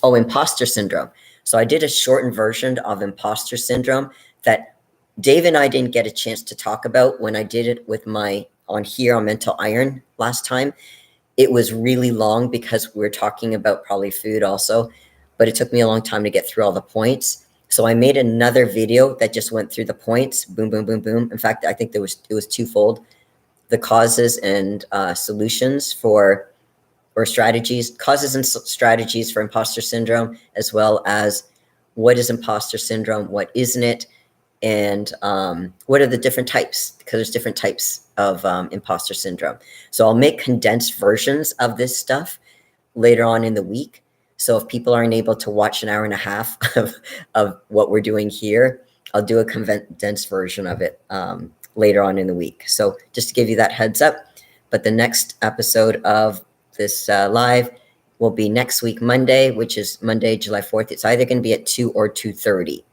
Imposter syndrome. So I did a shortened version of imposter syndrome that Dave and I didn't get a chance to talk about when I did it with on mental iron last time. It was really long because we were talking about probably food also, but it took me a long time to get through all the points. So I made another video that just went through the points, boom, boom, boom, boom. In fact, I think it was twofold: the causes and solutions or strategies, causes and strategies for imposter syndrome, as well as what is imposter syndrome, what isn't it, and what are the different types, because there's different types of imposter syndrome. So I'll make condensed versions of this stuff later on in the week. So if people aren't able to watch an hour and a half of what we're doing here, I'll do a condensed version of it later on in the week. So just to give you that heads up. But the next episode of this live will be next week, Monday, which is Monday, July 4th. It's either going to be at 2 or 2:30.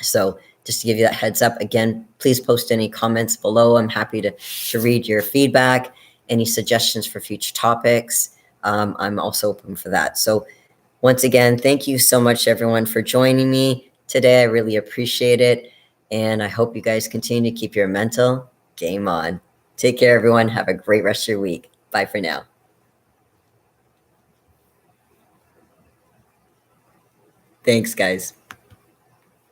So just to give you that heads up, again, please post any comments below. I'm happy to read your feedback, any suggestions for future topics. I'm also open for that. So once again, thank you so much, everyone, for joining me today. I really appreciate it. And I hope you guys continue to keep your mental game on. Take care, everyone. Have a great rest of your week. Bye for now. Thanks, guys.